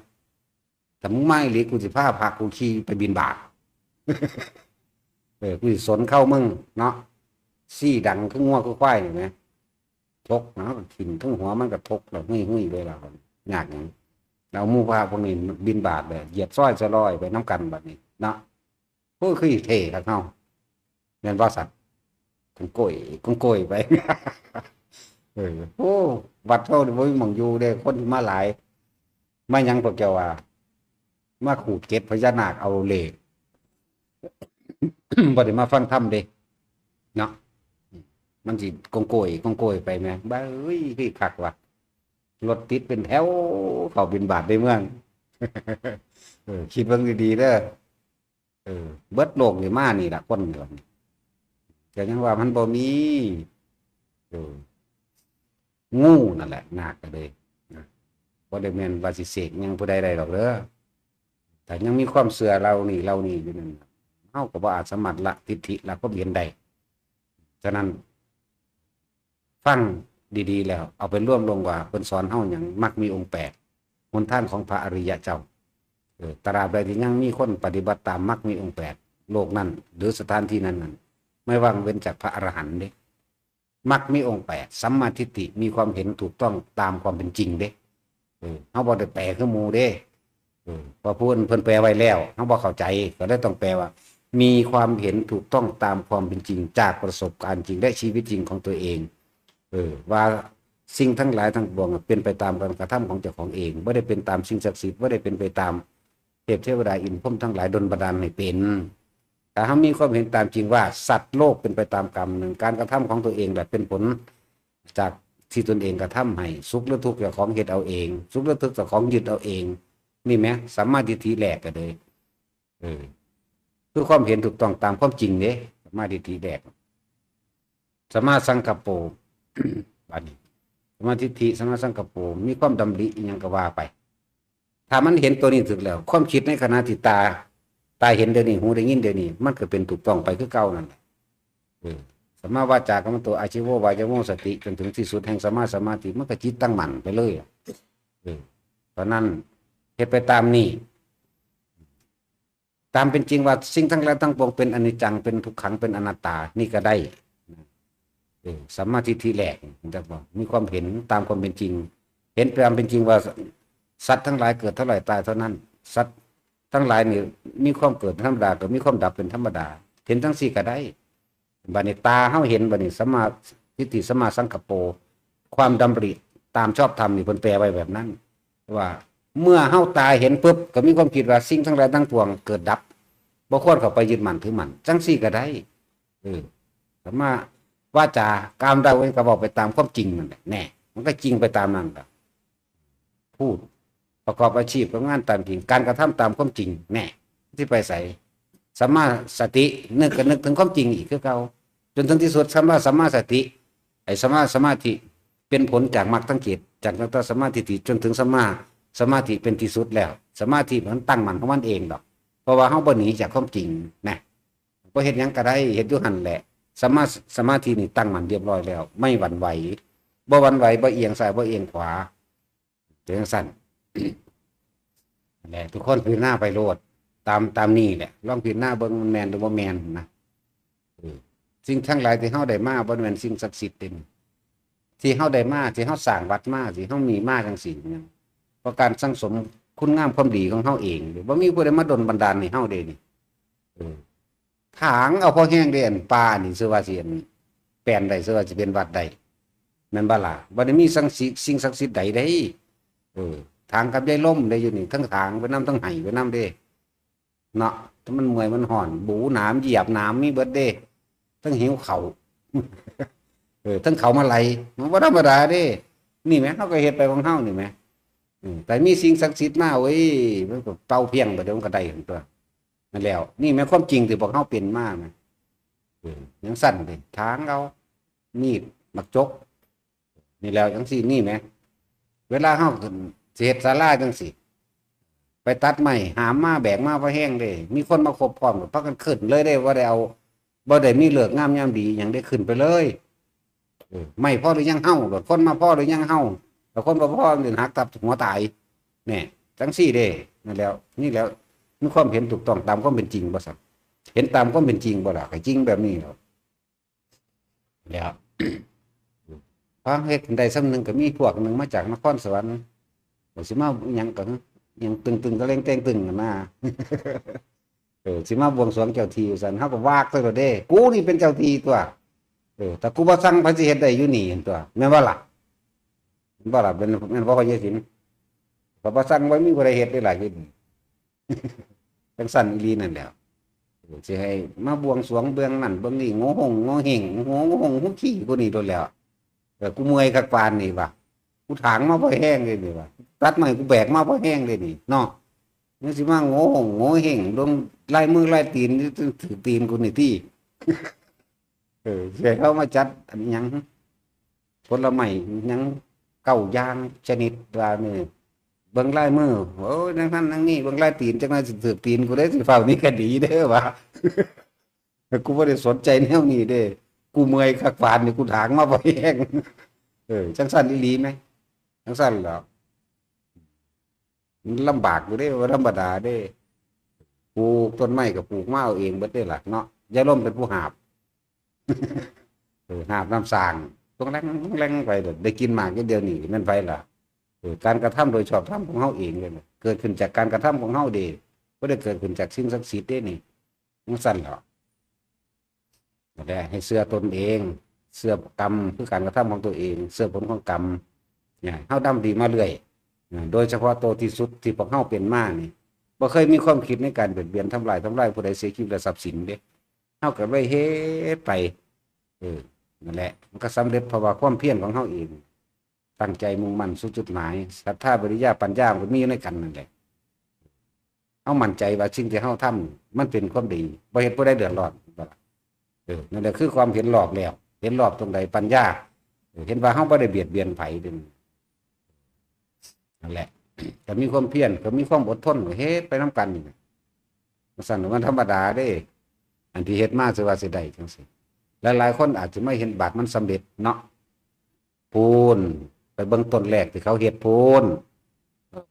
แต่มึงไม่หรือกูสิพาพากูขี่ไปบินบาต กูสิสนเข้ามึงเนาะซี่ดังคืองัวคือควายเห็นไหมทกเนาะขินทั้งหัวมันก็ทกแล้วหุ้ยเลยล่ะยากอย่างเรามู่พาพวกนี้บินบาตเลยเหยียบซ้อยสลอยไปน้ำกันแบบนี้เนาะพวกคือเท่ครับเฮาเรียนว่าสัตว์กงโกยไป โอ้วัดเท่านี้บ่มีหม่องอยู่เด้คนมาหลายมายังพวกเจ้าว่ามาขูดเกล็ดพญานาคเอาเหล็ก บ่ได้มาฟังธรรมเด้เนาะมันสิกงโกยไปแม่บ้าเอ้ยคือคักว่ะรถติดเป็นแถวเข้าบิณฑบาตในเมือง คิดเบิ่งดีๆเด้อเบิดโลกนี่มานี่ล่ะคนเดียวแต่ยังว่ามันบ่มีงูนั่นแหละนาคก็เลยบ่ได้แม่นว่าสิเสกหยังผู้ใดได้ดอกเด้อแต่ยังมีความเชื่อเรานี่อยู่นั่นเฮาก็บ่อาจสามารถละทิฏฐิละความเห็นได้ฉะนั้นฟังดีๆแล้วเอาไปร่วมลงว่าเพิ่นสอนเฮาหยังมักมีองค์8หนทางของพระอริยเจ้าตราบใดที่ยังมีคนปฏิบัติตามมักมีองค์8โลกนั้นหรือสถานที่นั้นไม่ว่างเว้นจากพระอรหันต์เด้มักมีองค์8สัมมาทิฏฐิมีความเห็นถูกต้องตามความเป็นจริงเด้เฮาบ่ได้แปลคือหมู่เด้พอพูดเพิ่นแปลไว้แล้วเฮาบ่เข้าใจก็เลยต้องแปลว่ามีความเห็นถูกต้องตามความเป็นจริงจากประสบการณ์จริงและชีวิตจริงของตัวเองว่าสิ่งทั้งหลายทั้งปวงเป็นไปตามการกระทำของเจ้าของเองไม่ได้เป็นตามสิ่งศักดิ์สิทธิ์ไม่ได้เป็นไปตามเทพเทวดาอินทร์พรหมทั้งหลายดลบันดาลให้เป็นแต่เขามีความเห็นตามจริงว่าสัตว์โลกเป็นไปตามกรรมหนึ่งการกระทำของตัวเองแบบเป็นผลจากที่ตนเองกระทำให้สุขหรือทุกข์เจ้าของเฮ็ดเอาเองสุขหรือทุกข์เจ้าของยึดเอาเองนี่ไหมสัมมาทิฏฐิแหลกกันเลยคือความเห็นถูกต้องตามความจริงเนี่ยสัมมาทิฏฐิแหลกสัมมาสังกัปโป บัดนี้สมาธิสมาสังกัปโปมีความดำริอีหยังก็ว่าไปถ้ามันเห็นตัวนี้ถึกแล้วความคิดในขณะที่ตาเห็นเดี๋ยวนี้หูได้ยินเดี๋ยวนี้มันก็เป็นถูกต้องไปคือเก่านั่นแหละสมาวาจากัมมันตัวอาชีววายโมสติจนถึงที่สุดแห่งสมาธิมันก็จิตตั้งมั่นไปเลยเพราะนั้นเฮ็ดไปตามนี้ ตามเป็นจริงว่าสิ่งทั้งหลายทั้งปวงเป็นอนิจจังเป็นทุกขังเป็นอนัตตานี่ก็ได้สัมมาทิฏฐิแหลกจะบอกมีความเห็นตามความเป็นจริง เห็นตามเป็นจริงว่าสัตว์ทั้งหลายเกิดเท่าไหร่ตายเท่านั้นสัตว์ทั้งหลายนี่มีความเกิดธรรมดาก็มีความดับเป็นธรรมดาเห็นทั้งสี่ก็ได้บัดนี้ตาเฮาเห็นบัดนี้สัมมาทิฏฐิสัมมาสังกัปโปความดำริตามชอบธรรมนี่เพิ่นแปลไว้แบบนั้นว่าเมื่อเฮาตาเห็นปุ๊บก็มีความคิดว่าสิ่งทั้งหลายทั้งปวงเกิดดับบ่ควรเข้าไปยึดมั่นถือมั่นจังสี่ก็ได้สัมมาวาจากามได้เว้นก็บอกไปตามความจริงนั่นแหละแน่มันก็จริงไปตามนั้นแหละพูดประกอบอาชีพกับงานตามจริงการกระทำตามความจริงแน่ที่ไปใส่สัมมาสตินึกก็นึกถึงความจริงอีกคือเก่าจนถึงที่สุดสัมมาสติไอ้สัมมาสมาธิเป็นผลจากมรรคทั้งเจ็ดจากนั้นต่อสัมมาทิฏฐิจนถึงสัมมาสมาธิเป็นที่สุดแล้วสมาธิมันตั้งมั่นของมันเองดอกเพราะว่าเฮาบ่หนีจากความจริงนะบ่เฮ็ดหยังก็ได้เฮ็ดอยู่หั่นแหละสมาธินี่ตั้งมั่นเรียบร้อยแล้วไม่หวั่นไหวบ่หวั่นไหวบ่เอียงซ้ายบ่เอียงขวาเป็นจังซั่น แหละทุกคนพิจารณาไปโลดตามนี่แหละลองพิจารณาเบิ่งมันแม่นหรือบ่แม่นนะสิ่งทั้งหลายที่เฮาได้มาบ่แม่นสิ่งศักดิ์สิทธิ์เด้ที่เฮาได้มาที่เฮาสร้างวัดมาที่เฮามีมาจังซี่เนี่ยเพราะการสั่งสมคุณงามความดีของเฮาเองบ่มีผู้ใดมาดลบันดาลให้เฮาเด้นี่ถางเอาพอแห้งเด้อันป่านี่ซื่อว่าสิอันแปลนได้ซื่อว่าสิเป็นวัดได้แม่นบ่ล่ะบ่ได้มีสิ่งศักดิ์สิทธิ์ใดได้ทางกับยายล่มได้อยู่นี่ทั้งทางไปน้ำทั้งไห้ไปน้ำเด้เนาะถ้ามันเมื่อยมันห่อนบูหนามเหยียบหนามมีเบิดเด้ทั้งหิวเข่าทั้งเขามาไหลมันว่าธรรมดาเด้นี่ไหมเขาก็เฮ็ดไปของเฮานี่ไหมแต่มีสิ่งศักดิ์สิทธิ์มาเว้ยมันก็เป่าเพียงไปเดี๋ยวมันก็ได้ของตัวนั่นแล้วนี่แม้ความจริงที่พวกเฮาเป็นมาไหมยังสั่นเลยทางเอามีดมักจกนี่แล้วจังซี่นี่ไหมเวลาเฮาขึ้นเศษศาลาจังสิไปตัดไม้หามมาแบกมาพอแห้งเลยมีคนมาครบพร้อมกับพักกันขึ้นเลยได้ว่าได้เอาบ่ได้มีเลิกงามยามดีอย่างได้ขึ้นไปเลยไม่พ่อหรือยังเฮาหลดคนมาพ่อหรือยังเฮาแต่คนมาพ่อเดินหักตับหัวตายเนี่ยจังสี่เด้นั่นแล้วนี่แล้วมีความเห็นถูกต้องตามความเป็นจริงบ่สักเห็นตามความเป็นจริงบ่ล่ะก็จริงแบบนี้แล้วแล้วพระเฮ็ดได้สำนึงก็มีพวกหนึ่งมาจากนครสวรรค์สิมาหยังก็ยังตึงตะเล็งเต้งตึงนะสิมาบวงสรวงเจ้าที่ซั่นเฮาก็วากซะเด้กูนี่เป็นเจ้าที่ตัวแต่กูบ่สั่งพระสิเฮ็ดได้อยู่นี่ตัวแม่นบ่ล่ะแม่นบ่ล่ะเป็นแม่นบ่พระเยสินก็บ่สั่งบ่มีผู้ใดเฮ็ดได้หลายขึ้นจังซั่นอีหลีนั่นแหละสิให้มาบวงสรวงเบื้องนั่นเบื้องนี้โงหงโงเห่งโงหงหูขี้กูนี่โดนแล้วกูเมื่อยคักปานนี่ว่ะกูถางมาพอแห้งเลยนี่ว่ะตัดไม้กูแบกมาพอแห้งเลยนี่เนาะนี่สิมาโง่หงโง่เห่งลงไล่มือไล่ตีนถือตีนกูนี่ที่เสียเขามาจัดอันยังผลไม้ยังเก้าอย่างชนิดว่านี่เบิ่งไล่มือโอ้ยนั่นนั่นนี่เบิ่งไล่ตีนจังนั้นสิถือตีนกูได้สิเฝ้านี่ก็ดีเด้อว่ะกูบ่ได้สนใจแนวนี้เด้กูเมื่อยคักปานนี่กูถางมาพอแห้งจังสั่นอีหลีไหมจังสั่นเหรอลำบากอยู่ได้ว่าธรรมดาได้ปลูกต้นไม้กับปลูกมาเอาเองเบิดได้หลักเนาะยายล่มเป็นผู้หาบหาบน้ำสางต้องแรงไปได้กินหมากเดียวนี่มันไปล่ะการกระทำโดยชอบธรรมของเฮาเองเลยเกิดขึ้นจากการกระทำของเฮาเด้บ่ได้เกิดขึ้นจากสิ่งศักดิ์สิทธิ์เด้นี่จังสั่นเหรอได้ให้เสื้อตนเองเสื้อกรรมคือการกระทำของตัวเองเสื้อผลของกรรมเนี่ยเฮาดำดีมาเรื่อยโดยเฉพาะโตที่สุดที่พวกเฮาเป็นมานี่บ่เคยมีความคิดในการเบียดเบียนทำลายผู้ใดเสียชีวิตและทรัพย์สินเด้เฮาก็เลยเฮ็ดไปนั่นแหละมันก็สำเร็จเพราะว่าความเพียรของเฮาเองตั้งใจมุ่งมั่นสู่จุดหมายศรัทธาวิริยะปัญญามันมีอยู่ในกันนั่นแหละเฮามั่นใจว่าสิ่งที่เฮาทำมันเป็นความดีบ่เฮ็ดผู้ใดเดือดร้อนนั่นแหละคือความเห็นรอบแล้วเห็นรอบตรงใดปัญญาเห็นว่าเฮาบ่ได้เบียดเบียนไผเด้นั่นแหละก็มีความเพียรก็มีความอดทนเฮ็ดไปนำกันนี่สั่นมันธรรมดาเด้อันที่เฮ็ดมาสิว่าสิได้จังซี่หลายๆคนอาจจะไม่เห็นบาดมันสำเร็จเนาะพูนไปเบิ่งต้นแรกที่เขาเฮ็ดพูน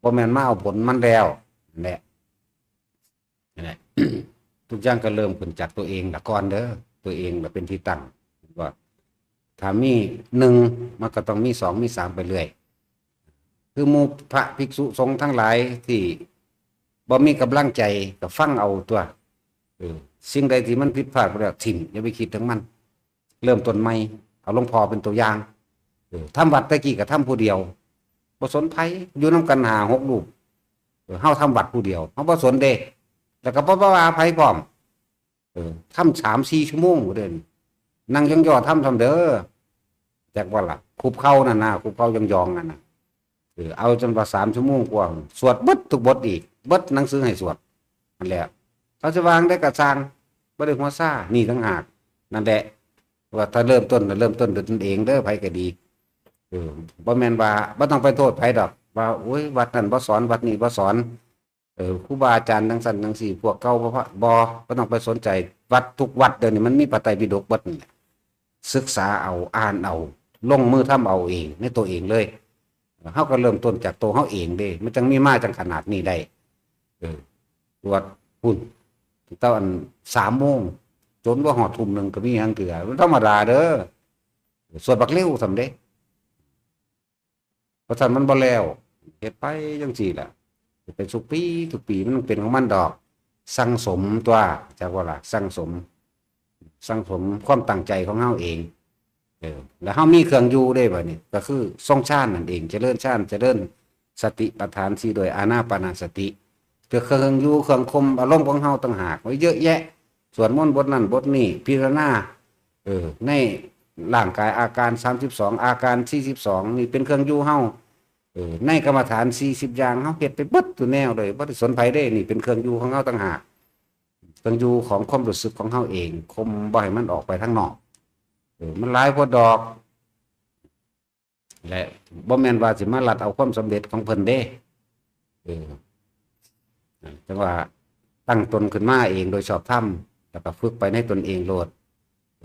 บ่แม่นมาเอาผลมันแล้วนั่นแหละ ทุกอย่างก็เริ่มขึ้นจากตัวเองละก่อนเด้อตัวเองละเป็นที่ตั้งว่าถ้ามีหนึ่งมันก็ต้องมีสองมีสามไปเรื่อยคือหมู่พระภิกษุสงฆ์ทั้งหลายที่บ่มีกำลังใจก็ฟังเอาตัวสิ่งใดที่มันผิดพลาดไปแล้วทิ้งอย่าไปคิดถึงมันเริ่มต้นใหม่เอาหลวงพ่อเป็นตัวอย่างทำวัดตะกี้ก็ทำผู้เดียวบ่สนไผอยู่นำกันหกรูปเฮาทำวัดผู้เดียวเฮาบ่สนเด้แล้วก็บ่ว่าไผพร้อมทำ3-4 ชั่วโมงเด้อนั่งย่อๆทำเด้อจักว่าล่ะคุบเข่านั่นน่ะคุบเข่ายองๆนั่นน่ะเอาจนว่า3 ชั่วโมงกว่าสวดเบิดทุกบทอีกเบิดหนังสือให้สวดนั่นแหละเขาจะวางได้กระสร้างบ่ได้หัวซ่านี่ต่างหากนั่นแหละว่าถ้าเริ่มต้นด้วยตนเองเด้อไผก็ดีบ่แม่นว่าบ่ต้องไปโทษไผดอกว่าโอ้ยวัดนั้นบ่สอนวัดนี้บ่สอนครูบาอาจารย์ทั้งสั่นทั้งสี่พวกเก่าบ่ต้องไปสนใจวัดทุกวัดเดี๋ยวนี้มันมีพระไตรปิฎกเบิดนี่ศึกษาเอาอ่านเอาลงมือทำเอาเองในตัวเองเลยเฮาก็เริ่มต้นจากตัวเฮาเองเด้มันจังมีมาจังขนาดนี้ได้วัดพุ่นตอน3 โมงจนว่าหอดทุ่มหนึ่งก็มีหังเถื่อธรรมดาเด้อสวดบักเร็วสำเด้เพราะฉะนั้นมันบ่แล้วเฮ็ดไปจังซี่ล่ะเป็นทุกปีมันเป็นของมันดอกสั่งสมตัวจากว่าล่ะสั่งสมความตั้งใจของเฮาเองแล้วเฮามีเครื่องอยู่ได้บ่นี่ก็คือทรงฌานนั่นเองเจริญฌานเจริญสติปัฏฐาน4โดยอานาปานสติเครื่องอยู่เครื่องคุมอารมณ์ของเฮาต่างหากไว้เยอะแยะสวดมนต์บทนั้นบทนี้พิจารณาในร่างกายอาการ32อาการ42นี่เป็นเครื่องอยู่เฮาในกรรมฐาน40อย่างเฮาเฮ็ดไปเบิดตัวแนวเลยบ่ได้สนไผเด้นี่เป็นเครื่องอยู่ของเฮาต่างหากเครื่องอยู่ของความรู้สึกของเฮาเองคมบ่ให้มันออกไปข้างนอกมันหลายพวดอกและบ่แม่นว่าสิมาลัดเอาความสำเร็จของเพิ่นเด้จังว่าตั้งตนขึ้นมาเองโดยชอบธรรมแล้วก็ฝึกไปในตนเองโลด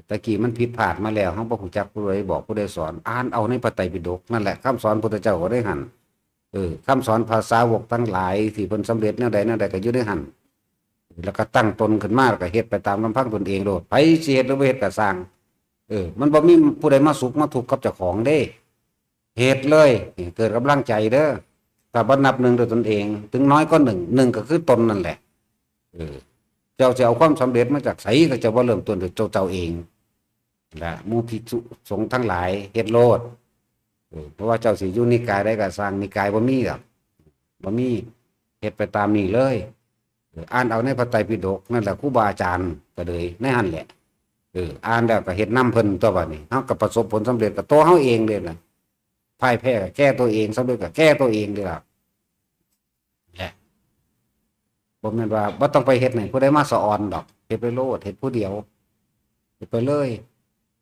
ตะกี้มันผิดพลาดมาแล้วเฮาบ่ฮู้จักผู้ใดบอกผู้ใดสอนอ่านเอาในพระไตรปิฎกนั่นแหละคำสอนพุทธเจ้าก็ได้หั่นคำสอนภาษาวกทั้งหลายที่เพิ่นสำเร็จแนวใดก็อยู่ในหั่นแล้วก็ตั้งตนขึ้นมาแล้วก็เฮ็ดไปตามลำพังตนเองโลดไผสิเฮ็ดหรือบ่เฮ็ดก็สร้างมันบ่มีผู้ใดมาสุขมาทุกข์กับเจ้าของเด้เฮ็ดเลยเกิดกำลังใจเด้อถ้าบ่นับหนึ่งด้วยตนเองถึงน้อยก็หนึ่งก็คือตนนั่นแหละเจ้าจะเอาความสำเร็จมาจากไสก็จะบ่เริ่มต้นด้วยเจ้าเองและหมู่ภิกษุสงฆ์ทั้งหลายเฮ็ดโลดเพราะว่าเจ้าสิอยู่นิกายใดก็สร้างนิกายบ่มีดอกบ่มีเฮ็ดไปตามนี้เลยอ่านเอาในพระไตรปิฎกนั่นแหละครูบาอาจารย์ก็เลยในหั่นแหละอ่านแล้วก็เฮ็ดนำเพิ่นตัวบัดนี้เฮาก็ประสบผลสำเร็จกับตัวเฮาเองเด้ล่ะพ่ายแพ้ก็แก้ตัวเองสำเร็จก็แก้ตัวเองเด้ล่ะแหละบ่แม่นว่าบ่ต้องไปเฮ็ดให้ผู้ใดมาสอนดอกเฮ็ดไปโลดเฮ็ดผู้เดียวเฮ็ดไปเลย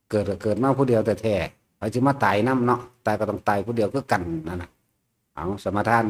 เกิดก็เกิดมาผู้เดียวแต่แท้ไผสิมาตายนำเนาะตายก็ต้องตายผู้เดียวคือกันนั่นน่ะเอาสมาทาน